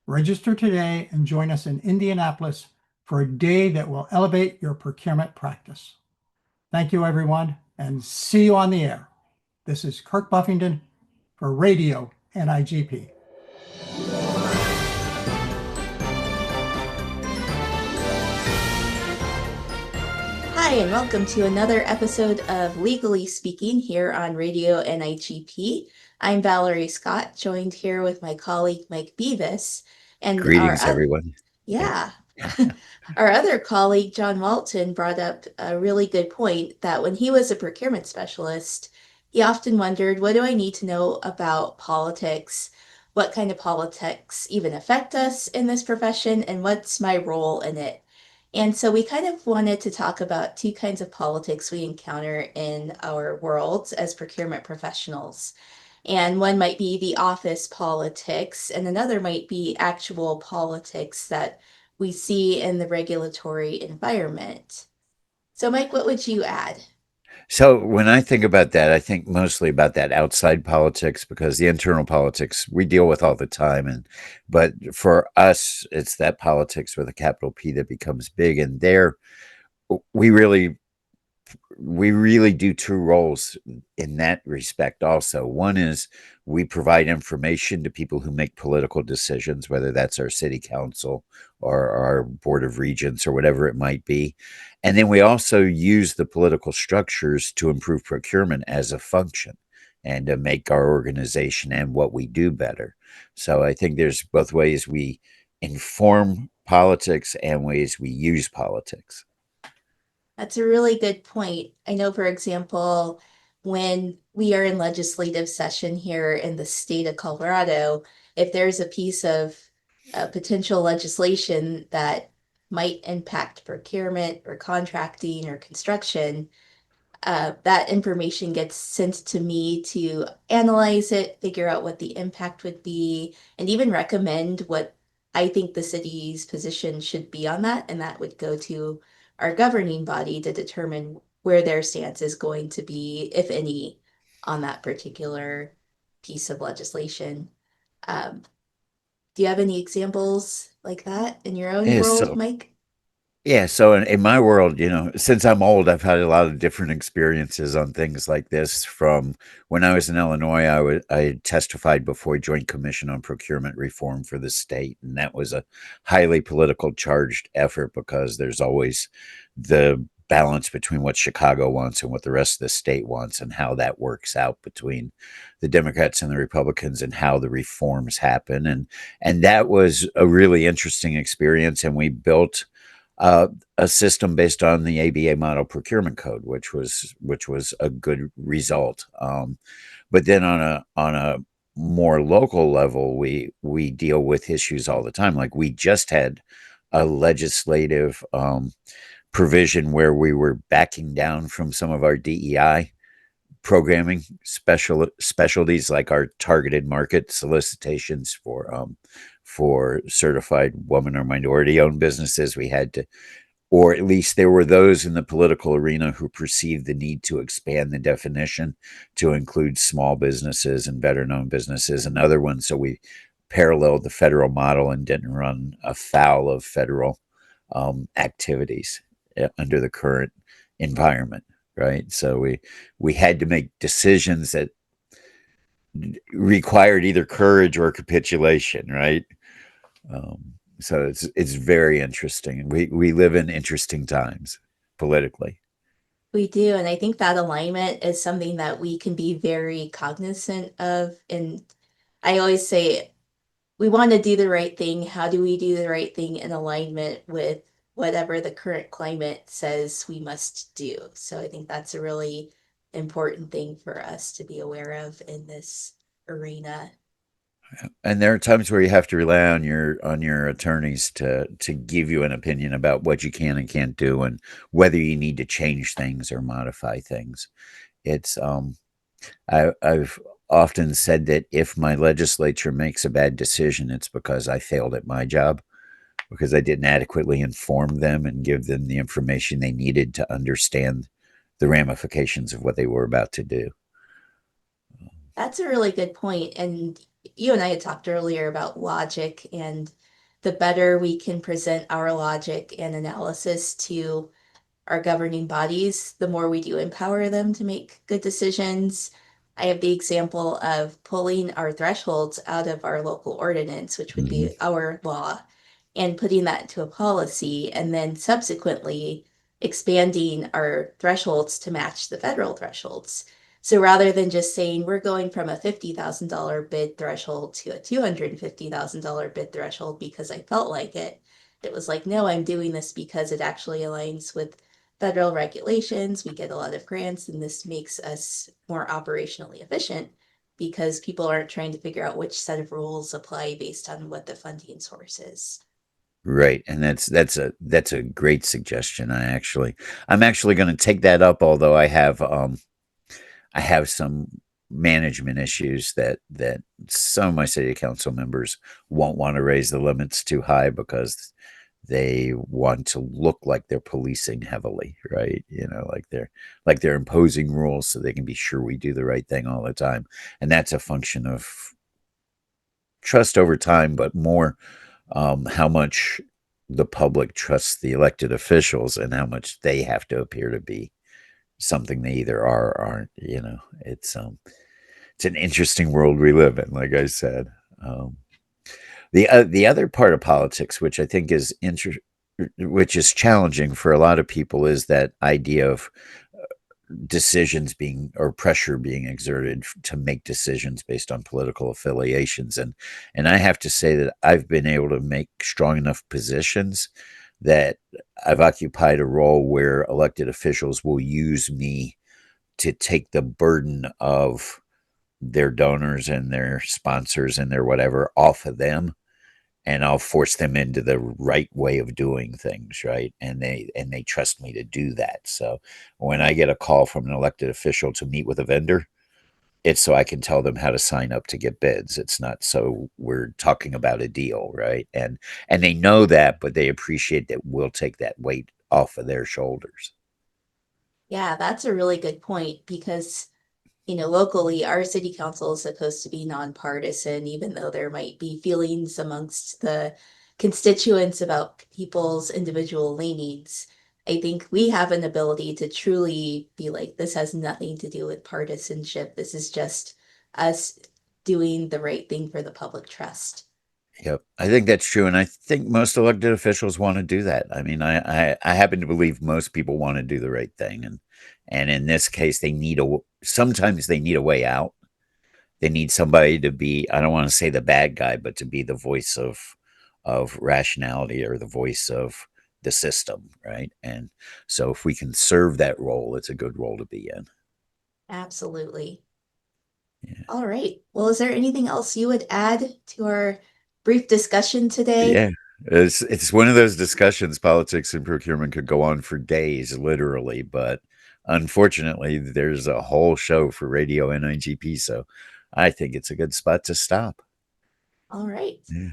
Register today and join us in Indianapolis for a day that will elevate your procurement practice. Thank you, everyone, and see you on the air. This is Kirk Buffington for Radio NIGP. Hi, and welcome to another episode of Legally Speaking here on Radio NIGP. I'm Valerie Scott, joined here with my colleague Mike Beavis. And Greetings, everyone. Yeah. Our other colleague, John Walton, brought up a really good point that when he was a procurement specialist, he often wondered, what do I need to know about politics? What kind of politics even affect us in this profession? And what's my role in it? And so we kind of wanted to talk about two kinds of politics we encounter in our worlds as procurement professionals. And one might be the office politics, and another might be actual politics that we see in the regulatory environment. So, Mike, what would you add? So when I think about that, I think mostly about that outside politics, because the internal politics we deal with all the time. But for us, it's that politics with a capital P that becomes big. And there we really do two roles in that respect also. One is we provide information to people who make political decisions, whether that's our city council or our board of regents or whatever it might be. And then we also use the political structures to improve procurement as a function and to make our organization and what we do better. So I think there's both ways we inform politics and ways we use politics. That's a really good point. I know, for example, when we are in legislative session here in the state of Colorado, if there's a piece of potential legislation that might impact procurement or contracting or construction, that information gets sent to me to analyze it, figure out what the impact would be, and even recommend what I think the city's position should be on that. And that would go to our governing body to determine where their stance is going to be, if any, on that particular piece of legislation. Do you have any examples like that in your own world, Mike? Yeah, so in my world, since I'm old, I've had a lot of different experiences on things like this. From when I was in Illinois, I testified before Joint Commission on Procurement Reform for the state, and that was a highly political charged effort because there's always the balance between what Chicago wants and what the rest of the state wants, and how that works out between the Democrats and the Republicans, and how the reforms happen. And that was a really interesting experience, and we built a system based on the ABA model procurement code, which was a good result. But then on a more local level, we deal with issues all the time. Like we just had a legislative provision where we were backing down from some of our DEI programming specialties, like our targeted market solicitations for certified woman or minority owned businesses. We had to, or at least there were those in the political arena who perceived the need to expand the definition to include small businesses and better known businesses and other ones. So we paralleled the federal model and didn't run afoul of federal activities under the current environment. Right. So we had to make decisions that required either courage or capitulation. Right. So it's very interesting. We live in interesting times politically. We do, and I think that alignment is something that we can be very cognizant of. And I always say, we want to do the right thing. How do we do the right thing in alignment with whatever the current climate says we must do? So I think that's a really important thing for us to be aware of in this arena. And there are times where you have to rely on your attorneys to give you an opinion about what you can and can't do, and whether you need to change things or modify things. It's I've often said that if my legislature makes a bad decision, it's because I failed at my job, because I didn't adequately inform them and give them the information they needed to understand the ramifications of what they were about to do. That's a really good point. And you and I had talked earlier about logic, and the better we can present our logic and analysis to our governing bodies, the more we do empower them to make good decisions. I have the example of pulling our thresholds out of our local ordinance, which would be our law, and putting that into a policy, and then subsequently expanding our thresholds to match the federal thresholds. So rather than just saying we're going from a $50,000 bid threshold to a $250,000 bid threshold because I felt like it, it was like, no, I'm doing this because it actually aligns with federal regulations. We get a lot of grants, and this makes us more operationally efficient because people aren't trying to figure out which set of rules apply based on what the funding source is. Right, and that's a great suggestion. I'm actually going to take that up, although I have some management issues that some of my city council members won't want to raise the limits too high because they want to look like they're policing heavily, right? Like they're imposing rules so they can be sure we do the right thing all the time. And that's a function of trust over time, but more how much the public trusts the elected officials and how much they have to appear to be something they either are or aren't. It's an interesting world we live in, like I said. The other part of politics, which I think is which is challenging for a lot of people, is that idea of decisions being, or pressure being exerted to make decisions based on political affiliations. And I have to say that I've been able to make strong enough positions that I've occupied a role where elected officials will use me to take the burden of their donors and their sponsors and their whatever off of them, and I'll force them into the right way of doing things, right? And they trust me to do that. So when I get a call from an elected official to meet with a vendor, it's so I can tell them how to sign up to get bids. It's not so we're talking about a deal, right? And they know that, but they appreciate that we'll take that weight off of their shoulders. Yeah, that's a really good point because, locally, our city council is supposed to be nonpartisan, even though there might be feelings amongst the constituents about people's individual leanings. I think we have an ability to truly be like, this has nothing to do with partisanship. This is just us doing the right thing for the public trust. Yep, I think that's true, and I think most elected officials want to do that. I mean, I happen to believe most people want to do the right thing, and in this case, sometimes they need a way out. They need somebody to be, I don't want to say the bad guy, but to be the voice of rationality, or the voice of the system, right? And so if we can serve that role, it's a good role to be in. Absolutely. Yeah. All right. Well, is there anything else you would add to our brief discussion today? Yeah, it's one of those discussions. Politics and procurement could go on for days, literally, but unfortunately, there's a whole show for Radio NIGP, so I think it's a good spot to stop. All right. Yeah.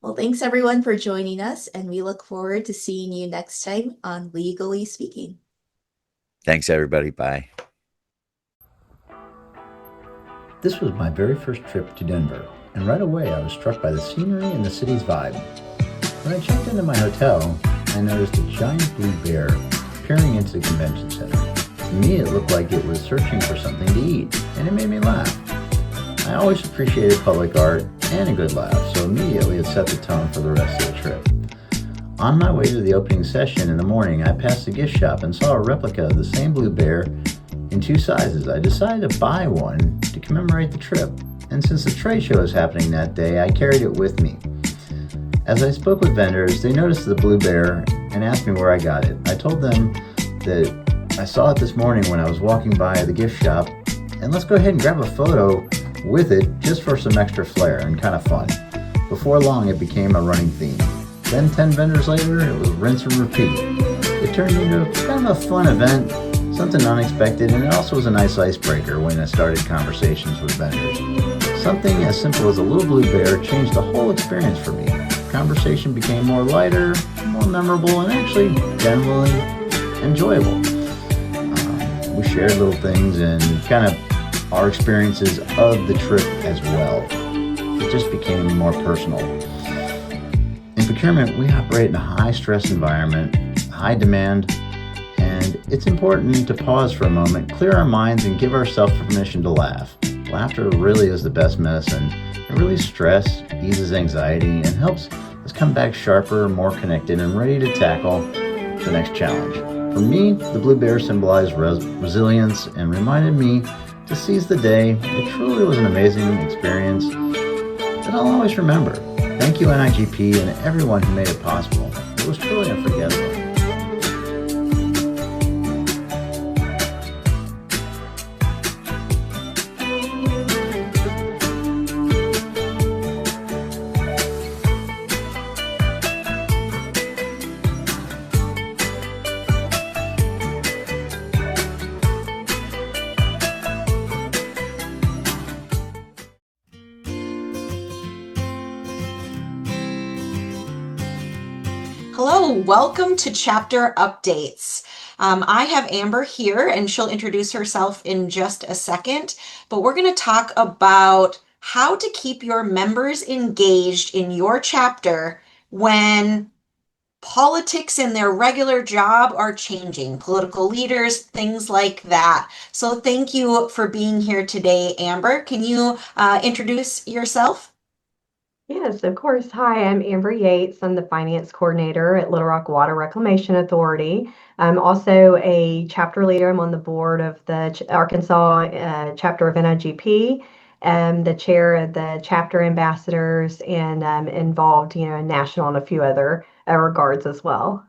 Well, thanks everyone for joining us, and we look forward to seeing you next time on Legally Speaking. Thanks, everybody. Bye. This was my very first trip to Denver, and right away I was struck by the scenery and the city's vibe. When I checked into my hotel, I noticed a giant blue bear peering into the convention center. To me, it looked like it was searching for something to eat, and it made me laugh. I always appreciated public art and a good laugh, so immediately it set the tone for the rest of the trip. On my way to the opening session in the morning, I passed the gift shop and saw a replica of the same blue bear in 2 sizes. I decided to buy one to commemorate the trip, and since the trade show was happening that day, I carried it with me. As I spoke with vendors, they noticed the blue bear and asked me where I got it. I told them that I saw it this morning when I was walking by the gift shop, and let's go ahead and grab a photo with it just for some extra flair and kind of fun. Before long, it became a running theme. Then 10 vendors later, it was rinse and repeat. It turned into kind of a fun event, something unexpected, and it also was a nice icebreaker when I started conversations with vendors. Something as simple as a little blue bear changed the whole experience for me. Conversation became more lighter, more memorable, and actually generally enjoyable. We shared little things and kind of our experiences of the trip as well. It just became more personal. In procurement, we operate in a high-stress environment, high demand, and it's important to pause for a moment, clear our minds, and give ourselves permission to laugh. Laughter really is the best medicine. It relieves stress, eases anxiety, and helps us come back sharper, more connected, and ready to tackle the next challenge. For me, the blue bear symbolized resilience and reminded me to seize the day. It truly was an amazing experience that I'll always remember. Thank you, NIGP, and everyone who made it possible. It was truly unforgettable. Hello, welcome to Chapter Updates. I have Amber here and she'll introduce herself in just a second, but we're going to talk about how to keep your members engaged in your chapter when politics in their regular job are changing, political leaders, things like that. So thank you for being here today, Amber. Can you introduce yourself? Yes, of course. Hi, I'm Amber Yates. I'm the finance coordinator at Little Rock Water Reclamation Authority. I'm also a chapter leader. I'm on the board of the Arkansas chapter of NIGP, the chair of the chapter ambassadors, and involved, in national and a few other regards as well.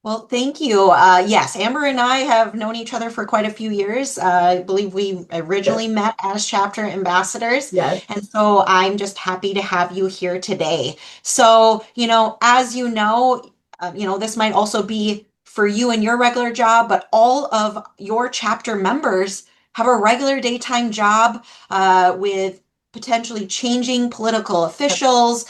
Well, thank you. Yes, Amber and I have known each other for quite a few years. I believe we originally met as chapter ambassadors. Yes. And so I'm just happy to have you here today. So, as this might also be for you in your regular job, but all of your chapter members have a regular daytime job with potentially changing political officials,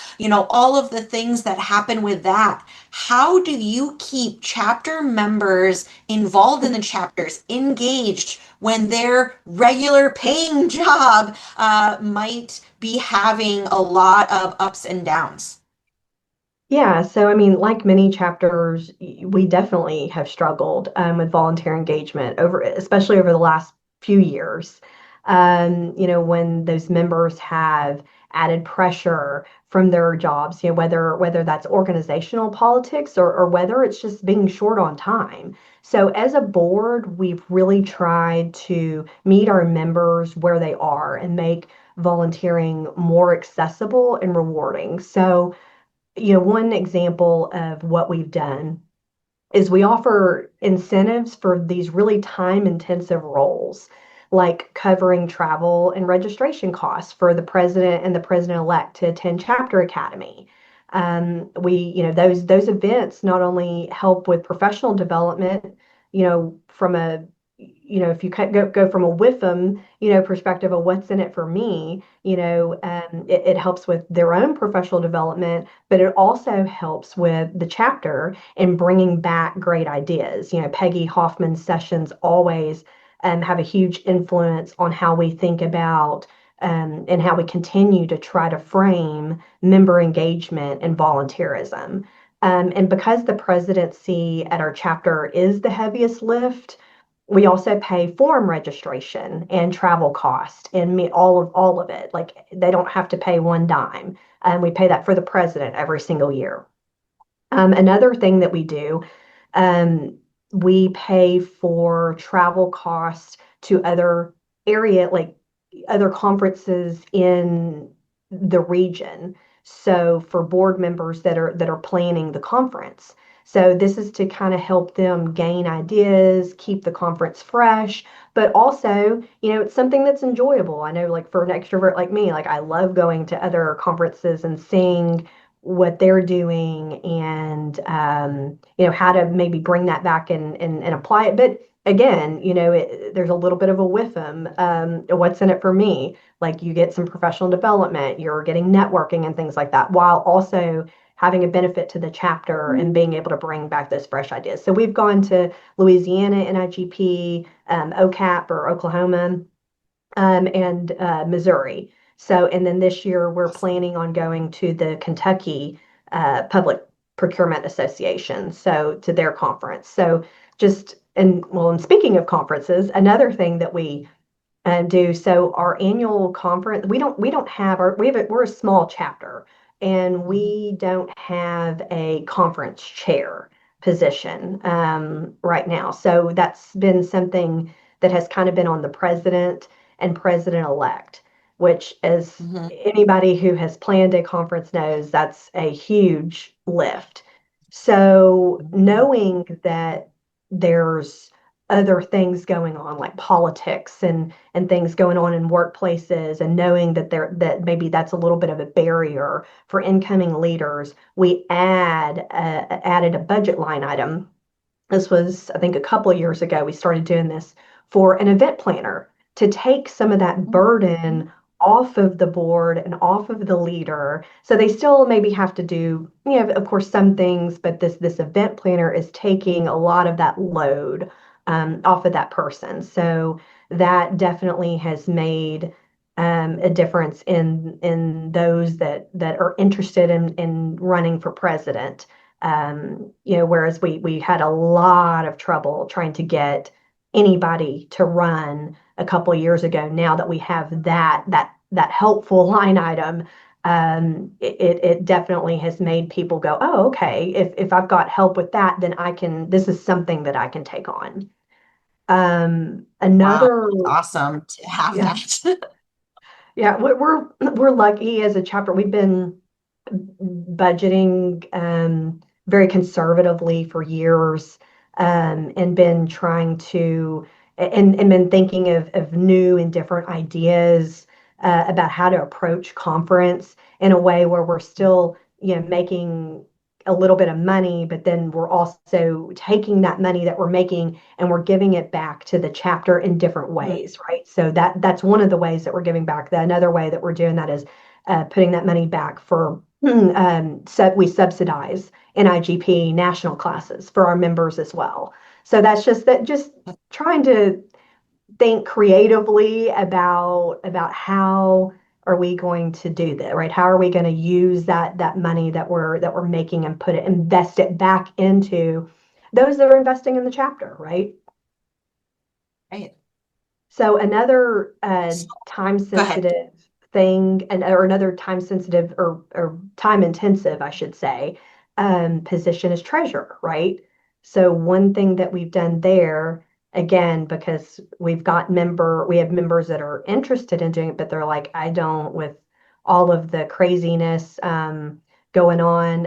all of the things that happen with that. How do you keep chapter members involved in the chapters, engaged when their regular paying job might be having a lot of ups and downs? Yeah, so I mean, like many chapters, we definitely have struggled with volunteer engagement especially over the last few years. When those members have added pressure from their jobs, whether that's organizational politics or whether it's just being short on time. So as a board, we've really tried to meet our members where they are and make volunteering more accessible and rewarding. So one example of what we've done is we offer incentives for these really time intensive roles, like covering travel and registration costs for the president and the president-elect to attend Chapter Academy. Those events not only help with professional development, from a if you go from a WIFM, perspective of what's in it for me, it helps with their own professional development, but it also helps with the chapter in bringing back great ideas. Peggy Hoffman's sessions always have a huge influence on how we think about and how we continue to try to frame member engagement and volunteerism. And because the presidency at our chapter is the heaviest lift, we also pay form registration and travel cost and all of it. Like they don't have to pay one dime. And we pay that for the president every single year. Another thing that we do, um, we pay for travel costs to other area, like other conferences in the region. So for board members that are planning the conference. So this is to kind of help them gain ideas, keep the conference fresh, but also, it's something that's enjoyable. I know, like for an extrovert like me, like I love going to other conferences and seeing what they're doing and how to maybe bring that back and apply it. But again, there's a little bit of a whiffum. What's in it for me? Like you get some professional development, you're getting networking and things like that, while also having a benefit to the chapter and being able to bring back those fresh ideas. So we've gone to Louisiana, NIGP, OCAP or Oklahoma, and Missouri. So, and then this year we're planning on going to the Kentucky Public Procurement Association, so to their conference. So and speaking of conferences, another thing that we do. So our annual conference, we don't have we're a small chapter and we don't have a conference chair position right now. So that's been something that has kind of been on the president and president-elect, which as anybody who has planned a conference knows, that's a huge lift. So knowing that there's other things going on like politics and things going on in workplaces and knowing that maybe that's a little bit of a barrier for incoming leaders, we added a budget line item. This was, I think, a couple of years ago. We started doing this for an event planner to take some of that burden off of the board and off of the leader. So they still maybe have to do, of course, some things, but this event planner is taking a lot of that load off of that person. So that definitely has made a difference in those that are interested in running for president. Whereas we had a lot of trouble trying to get anybody to run a couple of years ago. Now that we have that helpful line item, it definitely has made people go, oh, okay, if I've got help with that, then this is something that I can take on. Another Awesome to have yeah, that. yeah, we're lucky as a chapter. We've been budgeting very conservatively for years, and been trying to and been thinking of new and different ideas about how to approach conference in a way where we're still, making a little bit of money, but then we're also taking that money that we're making and we're giving it back to the chapter in different ways, right? So that's one of the ways that we're giving back. Another way that we're doing that is putting that money back for we subsidize NIGP national classes for our members as well. So that's just trying to think creatively about how are we going to do that, right? How are we going to use that money that we're making and invest it back into those that are investing in the chapter, right? Right. So another So, time go ahead. sensitive thing, or another time sensitive or time intensive, I should say, position is treasurer, right? So one thing that we've done there, again, because we have members that are interested in doing it, but they're like, I don't, with all of the craziness going on.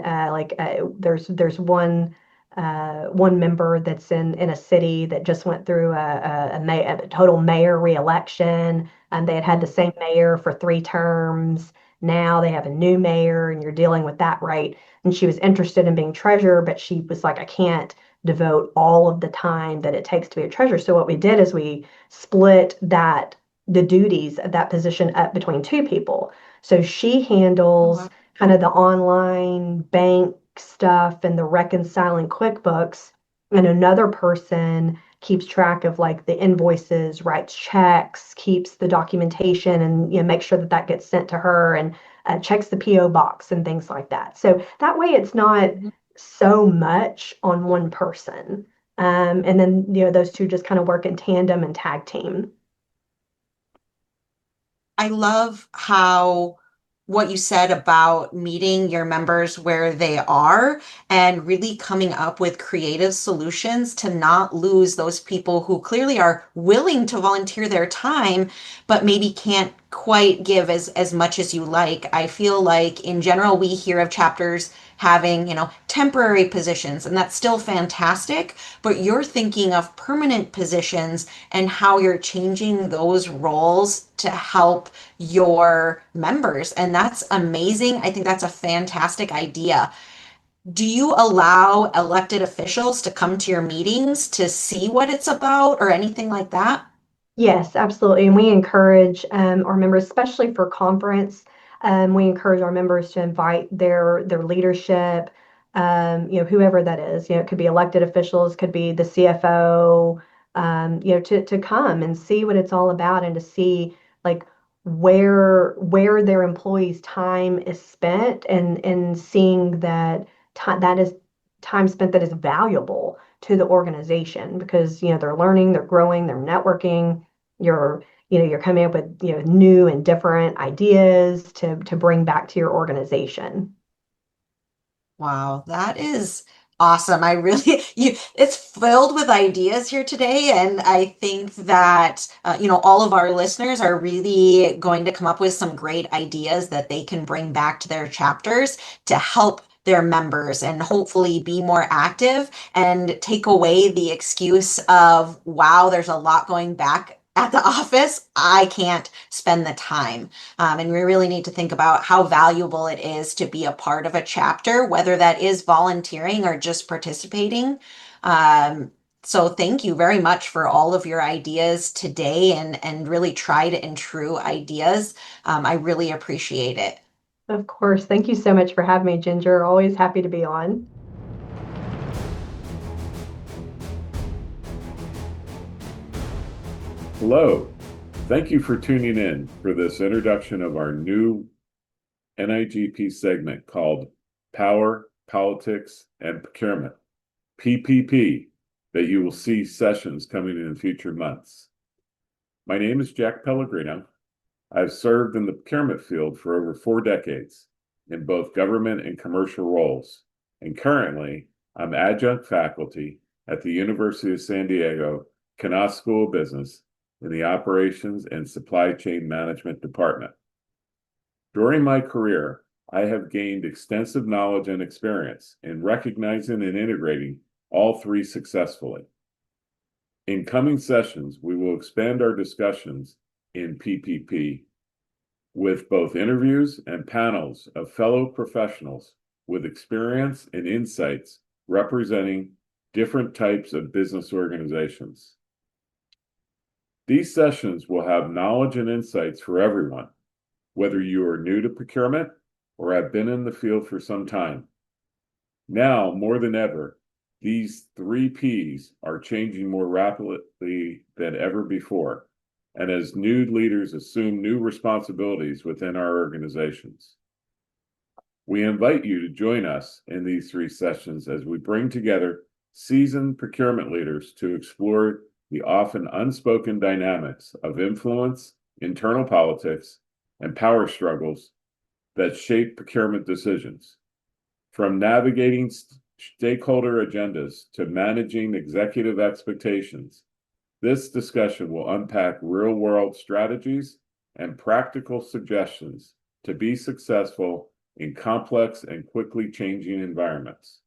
There's one member that's in a city that just went through a total mayor reelection. They had the same mayor for 3 terms. Now they have a new mayor, and you're dealing with that, right? And she was interested in being treasurer, but she was like, I can't devote all of the time that it takes to be a treasurer. So what we did is we split the duties of that position up between 2 people. So she handles kind of the online bank stuff and the reconciling QuickBooks, and another person keeps track of like the invoices, writes checks, keeps the documentation, and makes sure that gets sent to her, and checks the PO box and things like that. So that way, it's not so much on one person. And then those two just kind of work in tandem and tag team. I love how what you said about meeting your members where they are and really coming up with creative solutions to not lose those people who clearly are willing to volunteer their time, but maybe can't quite give as much as you like. I feel like in general, we hear of chapters having, temporary positions, and that's still fantastic, but you're thinking of permanent positions and how you're changing those roles to help your members. And that's amazing. I think that's a fantastic idea. Do you allow elected officials to come to your meetings to see what it's about or anything like that? Yes, absolutely. And we encourage our members, especially for conference, we encourage our members to invite their leadership, whoever that is. It could be elected officials, could be the CFO, to come and see what it's all about and to see like where their employees' time is spent and seeing that that is time spent that is valuable to the organization because they're learning, they're growing, they're networking, you're coming up with new and different ideas to bring back to your organization. Wow, that is awesome. I really, it's filled with ideas here today. And I think that, all of our listeners are really going to come up with some great ideas that they can bring back to their chapters to help their members and hopefully be more active and take away the excuse of, wow, there's a lot going back at the office. I can't spend the time. And we really need to think about how valuable it is to be a part of a chapter, whether that is volunteering or just participating. So thank you very much for all of your ideas today and really tried and true ideas. I really appreciate it. Of course. Thank you so much for having me, Ginger. Always happy to be on. Hello. Thank you for tuning in for this introduction of our new NIGP segment called Power, Politics, and Procurement, PPP, that you will see sessions coming in future months. My name is Jack Pellegrino. I've served in the procurement field for over 4 decades in both government and commercial roles, and currently I'm adjunct faculty at the University of San Diego Knaus School of Business in the Operations and Supply Chain Management Department. During my career, I have gained extensive knowledge and experience in recognizing and integrating all 3 successfully. In coming sessions, we will expand our discussions in PPP with both interviews and panels of fellow professionals with experience and insights representing different types of business organizations. These sessions will have knowledge and insights for everyone, whether you are new to procurement or have been in the field for some time. Now, more than ever, these 3 Ps are changing more rapidly than ever before, and as new leaders assume new responsibilities within our organizations. We invite you to join us in these 3 sessions as we bring together seasoned procurement leaders to explore the often unspoken dynamics of influence, internal politics, and power struggles that shape procurement decisions. From navigating stakeholder agendas to managing executive expectations, this discussion will unpack real-world strategies and practical suggestions to be successful in complex and quickly changing environments.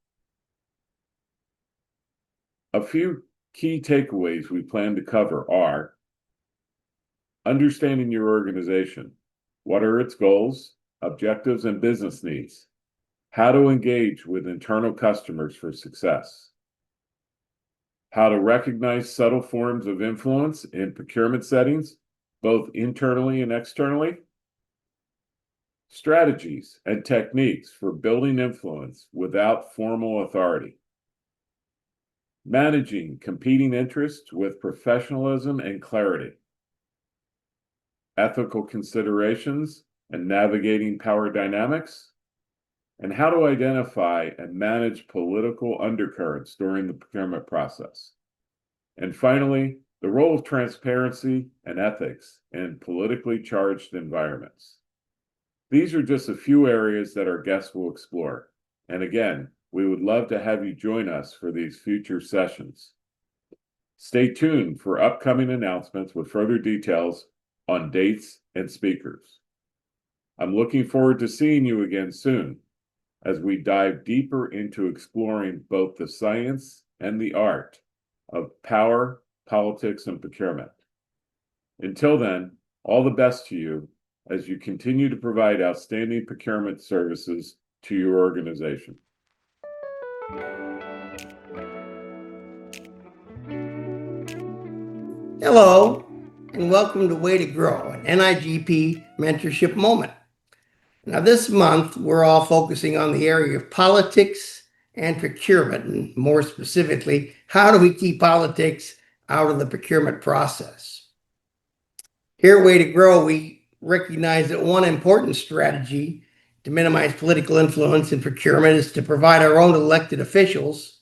A few key takeaways we plan to cover are understanding your organization. What are its goals, objectives, and business needs? How to engage with internal customers for success. How to recognize subtle forms of influence in procurement settings, both internally and externally. Strategies and techniques for building influence without formal authority. Managing competing interests with professionalism and clarity. Ethical considerations and navigating power dynamics. And how to identify and manage political undercurrents during the procurement process. And finally, the role of transparency and ethics in politically charged environments. These are just a few areas that our guests will explore. And again, we would love to have you join us for these future sessions. Stay tuned for upcoming announcements with further details on dates and speakers. I'm looking forward to seeing you again soon as we dive deeper into exploring both the science and the art of power, politics, and procurement. Until then, all the best to you as you continue to provide outstanding procurement services to your organization. Hello, and welcome to Way to Grow, an NIGP mentorship moment. Now, this month, we're all focusing on the area of politics and procurement, and more specifically, how do we keep politics out of the procurement process? Here at Way to Grow, we recognize that one important strategy to minimize political influence in procurement is to provide our own elected officials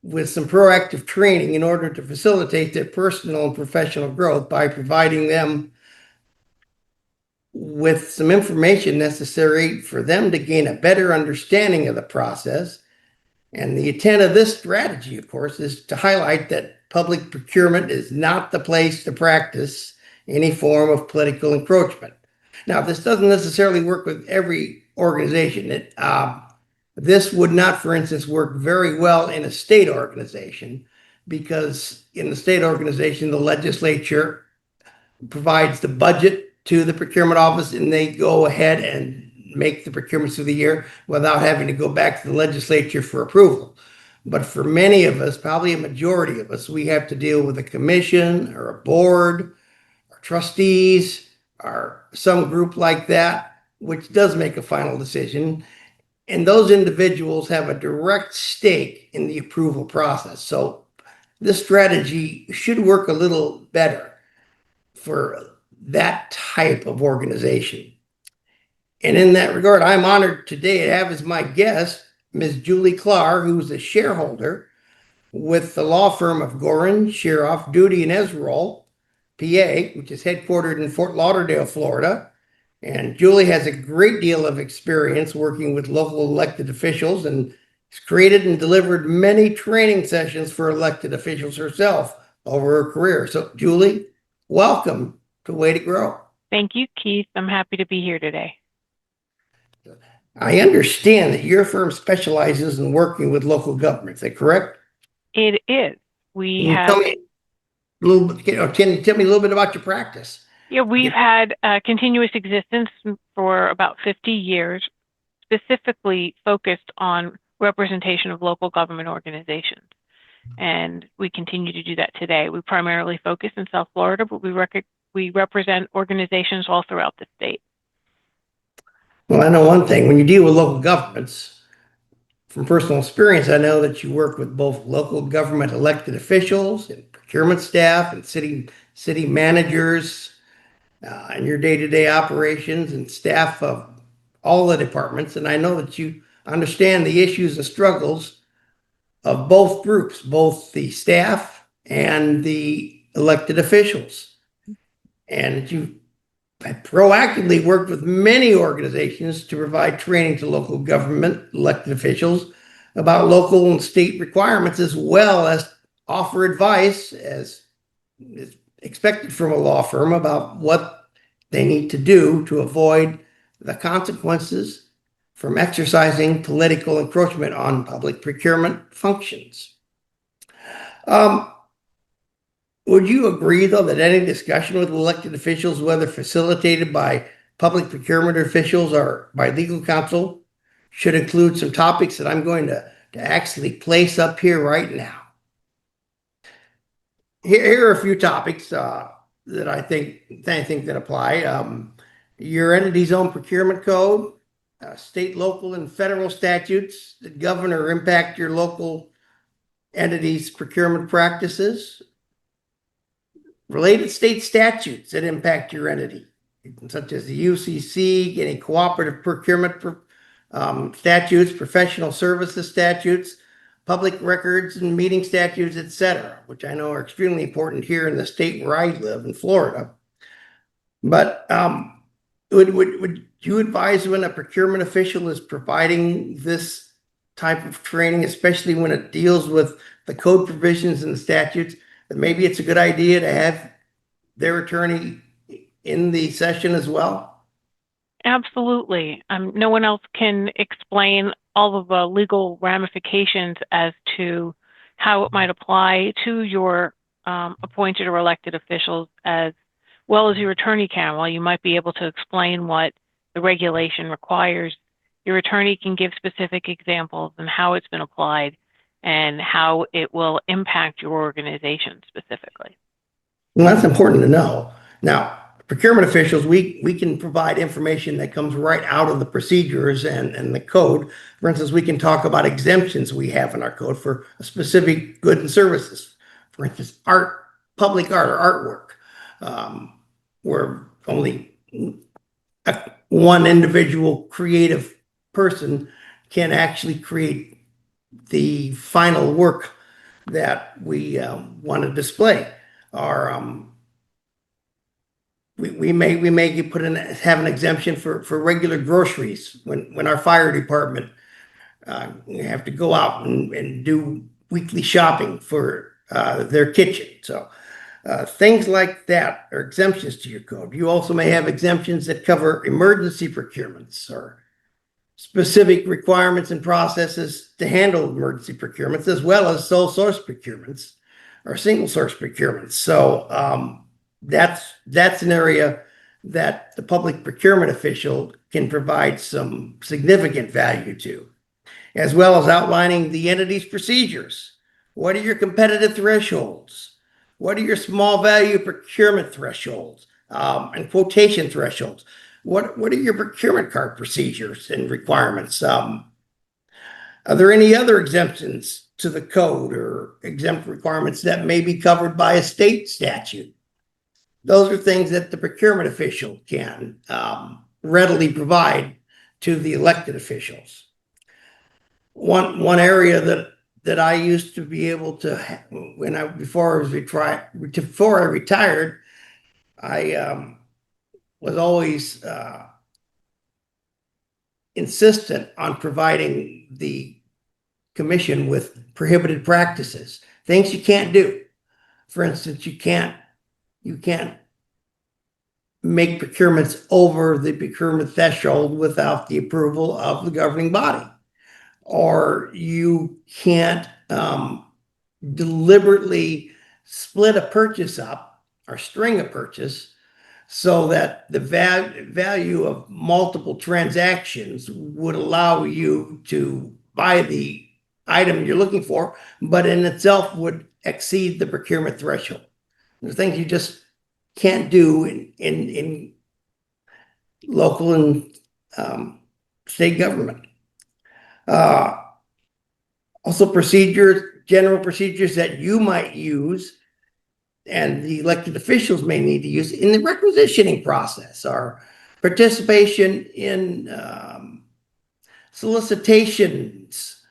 with some proactive training in order to facilitate their personal and professional growth by providing them with some information necessary for them to gain a better understanding of the process. And the intent of this strategy, of course, is to highlight that public procurement is not the place to practice any form of political encroachment. Now, this doesn't necessarily work with every organization. This would not, for instance, work very well in a state organization, because in the state organization, the legislature provides the budget to the procurement office and they go ahead and make the procurements of the year without having to go back to the legislature for approval. But for many of us, probably a majority of us, we have to deal with a commission or a board or trustees or some group like that, which does make a final decision. And those individuals have a direct stake in the approval process. So this strategy should work a little better for that type of organization. And in that regard, I'm honored today to have as my guest Ms. Julie Clark, who's a shareholder with the law firm of Gorin, Sheroff, Duty, and Ezerol, PA, which is headquartered in Fort Lauderdale, Florida. And Julie has a great deal of experience working with local elected officials and has created and delivered many training sessions for elected officials herself over her career. So, Julie, welcome to Way to Grow. Thank you, Keith. I'm happy to be here today. I understand that your firm specializes in working with local government. Is that correct? It is. We Can you have. tell me a little bit, can you tell me a little bit about your practice? Yeah, we've had continuous existence for about 50 years, specifically focused on representation of local government organizations. And we continue to do that today. We primarily focus in South Florida, but we represent organizations all throughout the state. Well, I know one thing. When you deal with local governments, from personal experience, I know that you work with both local government elected officials and procurement staff and city managers in your day-to-day operations and staff of all the departments. And I know that you understand the issues and struggles of both groups, both the staff and the elected officials. And you have proactively worked with many organizations to provide training to local government elected officials about local and state requirements, as well as offer advice, as is expected from a law firm, about what they need to do to avoid the consequences from exercising political encroachment on public procurement functions. Would you agree, though, that any discussion with elected officials, whether facilitated by public procurement officials or by legal counsel, should include some topics that I'm going to actually place up here right now? Here are a few topics that I think that apply. Your entity's own procurement code, state, local, and federal statutes that govern or impact your local entity's procurement practices, related state statutes that impact your entity, such as the UCC, any cooperative procurement statutes, professional services statutes, public records and meeting statutes, etc., which I know are extremely important here in the state where I live, in Florida. But would you advise when a procurement official is providing this type of training, especially when it deals with the code provisions and the statutes, that maybe it's a good idea to have their attorney in the session as well? Absolutely. No one else can explain all of the legal ramifications as to how it might apply to your appointed or elected officials as well as your attorney can. While you might be able to explain what the regulation requires, your attorney can give specific examples and how it's been applied and how it will impact your organization specifically. Well, that's important to know. Now, procurement officials, we can provide information that comes right out of the procedures and the code. For instance, we can talk about exemptions we have in our code for specific goods and services. For instance, art, public art or artwork, where only one individual creative person can actually create the final work that we want to display. Or we may have an exemption for regular groceries when our fire department have to go out and do weekly shopping for their kitchen. So things like that are exemptions to your code. You also may have exemptions that cover emergency procurements or specific requirements and processes to handle emergency procurements, as well as sole source procurements or single source procurements. So that's an area that the public procurement official can provide some significant value to, as well as outlining the entity's procedures. What are your competitive thresholds? What are your small value procurement thresholds and quotation thresholds? What are your procurement card procedures and requirements? Are there any other exemptions to the code or exempt requirements that may be covered by a state statute? Those are things that the procurement official can readily provide to the elected officials. One area that I used to be able to, before I retired, I was always insistent on providing the commission with prohibited practices, things you can't do. For instance, you can't make procurements over the procurement threshold without the approval of the governing body, or you can't deliberately split a purchase up or string a purchase so that the value of multiple transactions would allow you to buy the item you're looking for, but in itself would exceed the procurement threshold. There's things you just can't do in local and state government. Also general procedures that you might use and the elected officials may need to use in the requisitioning process, or participation in solicitations,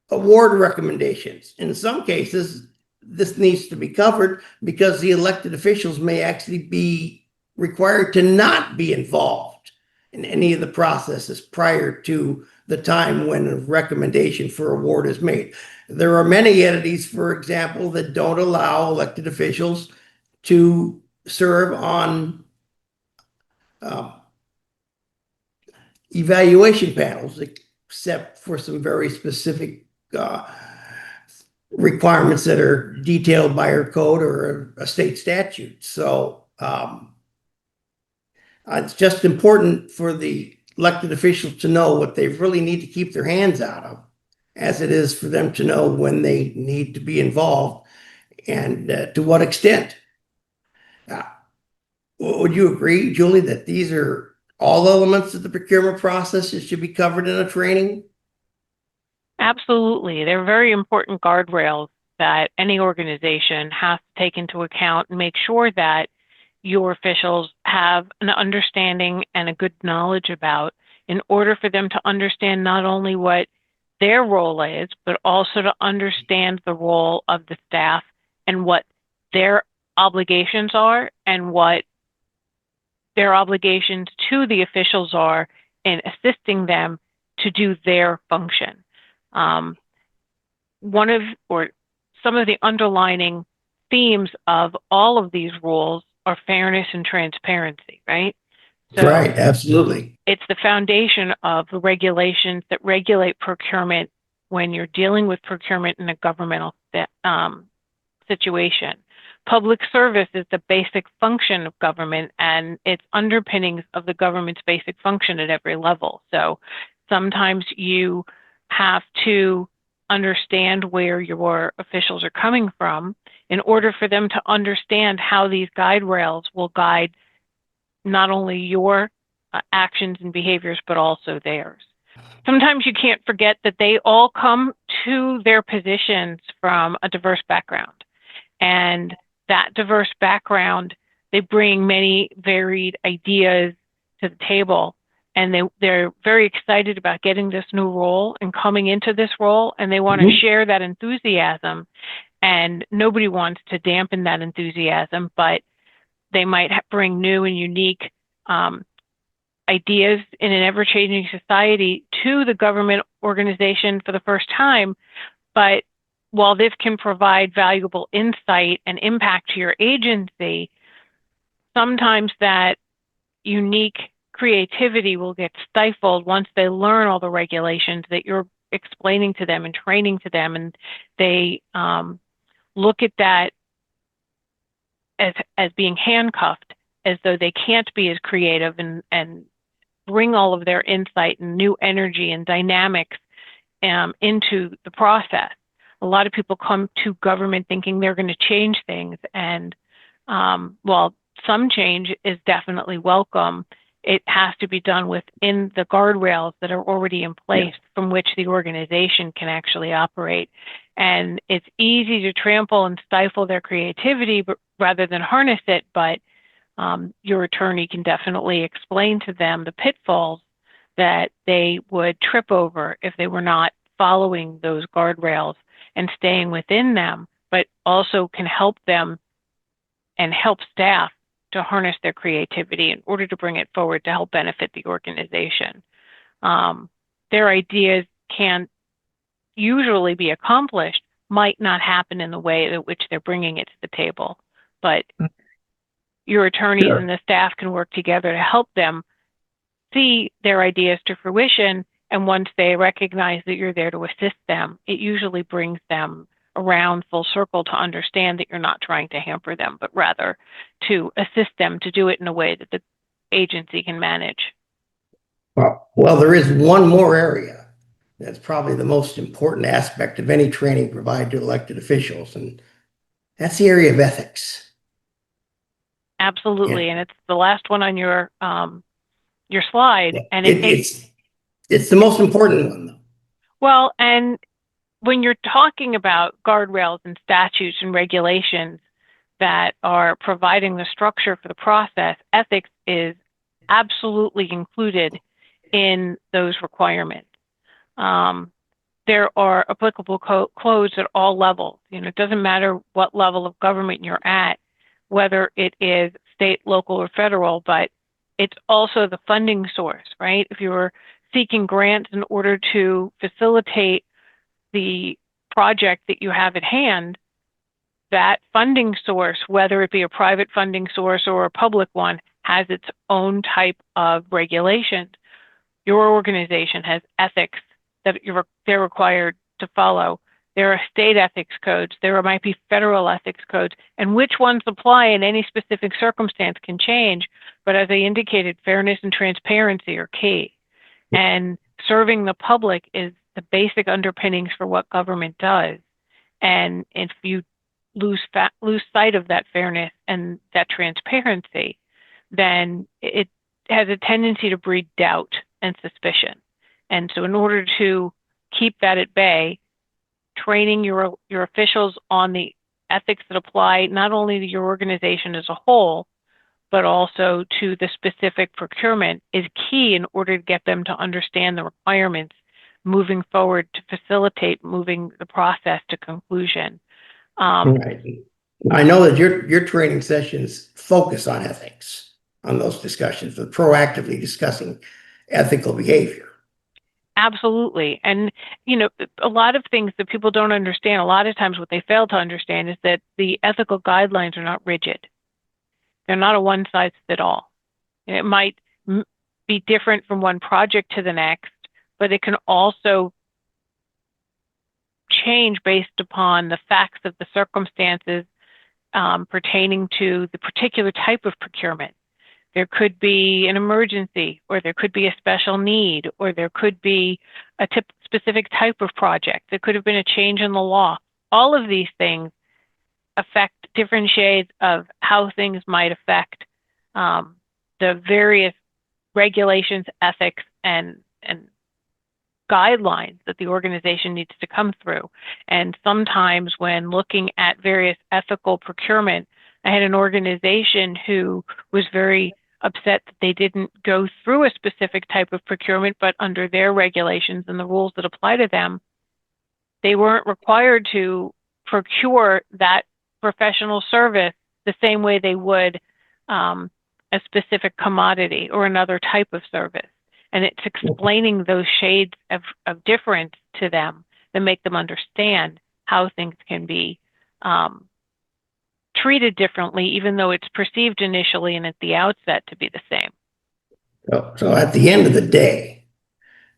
award recommendations. In some cases, this needs to be covered because the elected officials may actually be required to not be involved in any of the processes prior to the time when a recommendation for award is made. There are many entities, for example, that don't allow elected officials to serve on evaluation panels, except for some very specific requirements that are detailed by our code or a state statute. So it's just important for the elected officials to know what they really need to keep their hands out of, as it is for them to know when they need to be involved and to what extent. Would you agree, Julie, that these are all elements of the procurement process that should be covered in a training? Absolutely. They're very important guardrails that any organization has to take into account and make sure that your officials have an understanding and a good knowledge about, in order for them to understand not only what their role is, but also to understand the role of the staff and what their obligations are and what their obligations to the officials are in assisting them to do their function. Some of the underlining themes of all of these rules are fairness and transparency, right? So right, absolutely. it's the foundation of the regulations that regulate procurement when you're dealing with procurement in a governmental situation. Public service is the basic function of government, and it's underpinnings of the government's basic function at every level. So sometimes you have to understand where your officials are coming from in order for them to understand how these guide rails will guide not only your actions and behaviors, but also theirs. Sometimes you can't forget that they all come to their positions from a diverse background. And that diverse background, they bring many varied ideas to the table. And they're very excited about getting this new role and coming into this role. And they want to share that enthusiasm. And nobody wants to dampen that enthusiasm, but they might bring new and unique ideas in an ever-changing society to the government organization for the first time. But while this can provide valuable insight and impact to your agency, sometimes that unique creativity will get stifled once they learn all the regulations that you're explaining to them and training to them, and they look at that as being handcuffed, as though they can't be as creative and bring all of their insight and new energy and dynamics into the process. A lot of people come to government thinking they're going to change things, and while some change is definitely welcome, it has to be done within the guardrails that are already in place from which the organization can actually operate. And it's easy to trample and stifle their creativity rather than harness it, but your attorney can definitely explain to them the pitfalls that they would trip over if they were not following those guardrails and staying within them, but also can help them and help staff to harness their creativity in order to bring it forward to help benefit the organization. Their ideas can usually be accomplished, might not happen in the way in which they're bringing it to the table, but your attorneys and the staff can work together to help them see their ideas to fruition. And once they recognize that you're there to assist them, it usually brings them around full circle to understand that you're not trying to hamper them, but rather to assist them to do it in a way that the agency can manage. Well, there is one more area that's probably the most important aspect of any training provided to elected officials, and that's the area of ethics. Absolutely, and it's the last one on your slide, and it's the most important one, though. Well, and when you're talking about guardrails and statutes and regulations that are providing the structure for the process, ethics is absolutely included in those requirements. There are applicable codes at all levels. It doesn't matter what level of government you're at, whether it is state, local, or federal, but it's also the funding source, right? If you're seeking grants in order to facilitate the project that you have at hand, that funding source, whether it be a private funding source or a public one, has its own type of regulations. Your organization has ethics that they're required to follow. There are state ethics codes. There might be federal ethics codes, and which ones apply in any specific circumstance can change. But as I indicated, fairness and transparency are key. And serving the public is the basic underpinnings for what government does. And if you lose sight of that fairness and that transparency, then it has a tendency to breed doubt and suspicion. And so in order to keep that at bay, training your officials on the ethics that apply not only to your organization as a whole, but also to the specific procurement is key in order to get them to understand the requirements moving forward to facilitate moving the process to conclusion. Right. I know that your training sessions focus on ethics. on those discussions, with proactively discussing ethical behavior. Absolutely. And, a lot of things that people don't understand, a lot of times what they fail to understand is that the ethical guidelines are not rigid. They're not a one size fit all. It might be different from one project to the next, but it can also change based upon the facts of the circumstances pertaining to the particular type of procurement. There could be an emergency, or there could be a special need, or there could be a specific type of project. There could have been a change in the law. All of these things affect different shades of how things might affect the various regulations, ethics, and guidelines that the organization needs to come through. And sometimes when looking at various ethical procurement, I had an organization who was very upset that they didn't go through a specific type of procurement, but under their regulations and the rules that apply to them, they weren't required to procure that professional service the same way they would a specific commodity or another type of service. And it's explaining those shades of difference to them that make them understand how things can be treated differently, even though it's perceived initially and at the outset to be the same. So at the end of the day,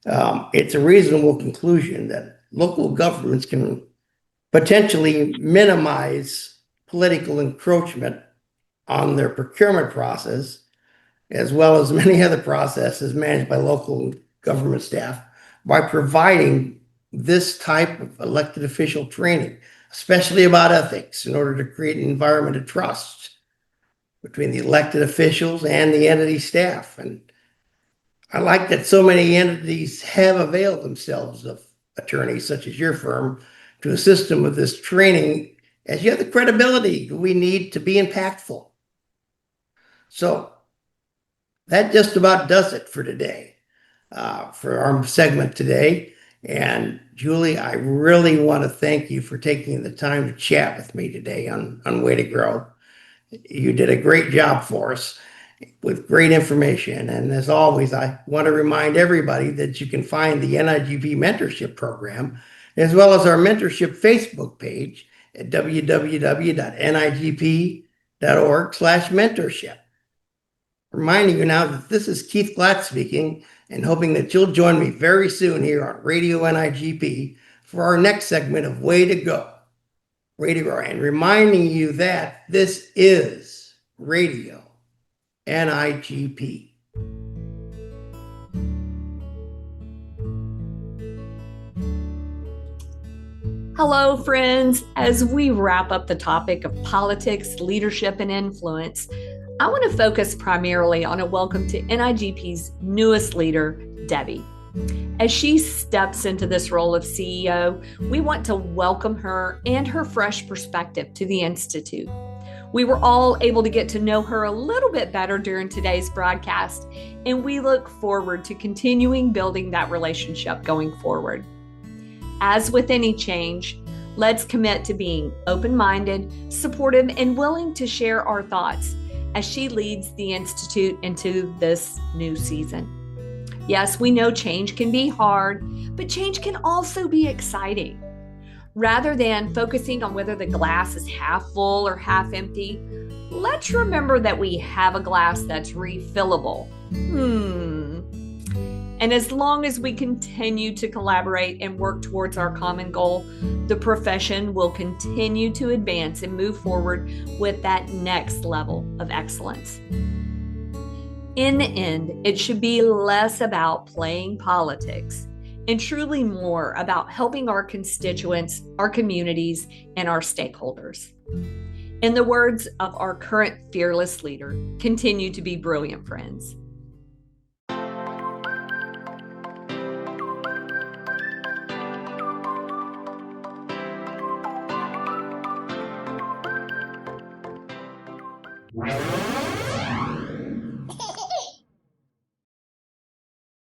it's a reasonable conclusion that local governments can potentially minimize political encroachment on their procurement process, as well as many other processes managed by local government staff, by providing this type of elected official training, especially about ethics, in order to create an environment of trust between the elected officials and the entity staff. And I like that so many entities have availed themselves of attorneys such as your firm to assist them with this training, as you have the credibility we need to be impactful. So that just about does it for today, for our segment today. And Julie, I really want to thank you for taking the time to chat with me today on Way to Grow. You did a great job for us with great information. And as always, I want to remind everybody that you can find the NIGP mentorship program, as well as our mentorship Facebook page at www.nigp.org/mentorship. Reminding you now that this is Keith Glatt speaking, and hoping that you'll join me very soon here on Radio NIGP for our next segment of Way to Go. Radio, and reminding you that this is Radio NIGP. Hello, friends. As we wrap up the topic of politics, leadership, and influence, I want to focus primarily on a welcome to NIGP's newest leader, Debbie. As she steps into this role of CEO, we want to welcome her and her fresh perspective to the Institute. We were all able to get to know her a little bit better during today's broadcast, and we look forward to continuing building that relationship going forward. As with any change, let's commit to being open-minded, supportive, and willing to share our thoughts as she leads the Institute into this new season. Yes, we know change can be hard, but change can also be exciting. Rather than focusing on whether the glass is half full or half empty, let's remember that we have a glass that's refillable. And as long as we continue to collaborate and work towards our common goal, the profession will continue to advance and move forward with that next level of excellence. In the end, it should be less about playing politics and truly more about helping our constituents, our communities, and our stakeholders. In the words of our current fearless leader, continue to be brilliant, friends.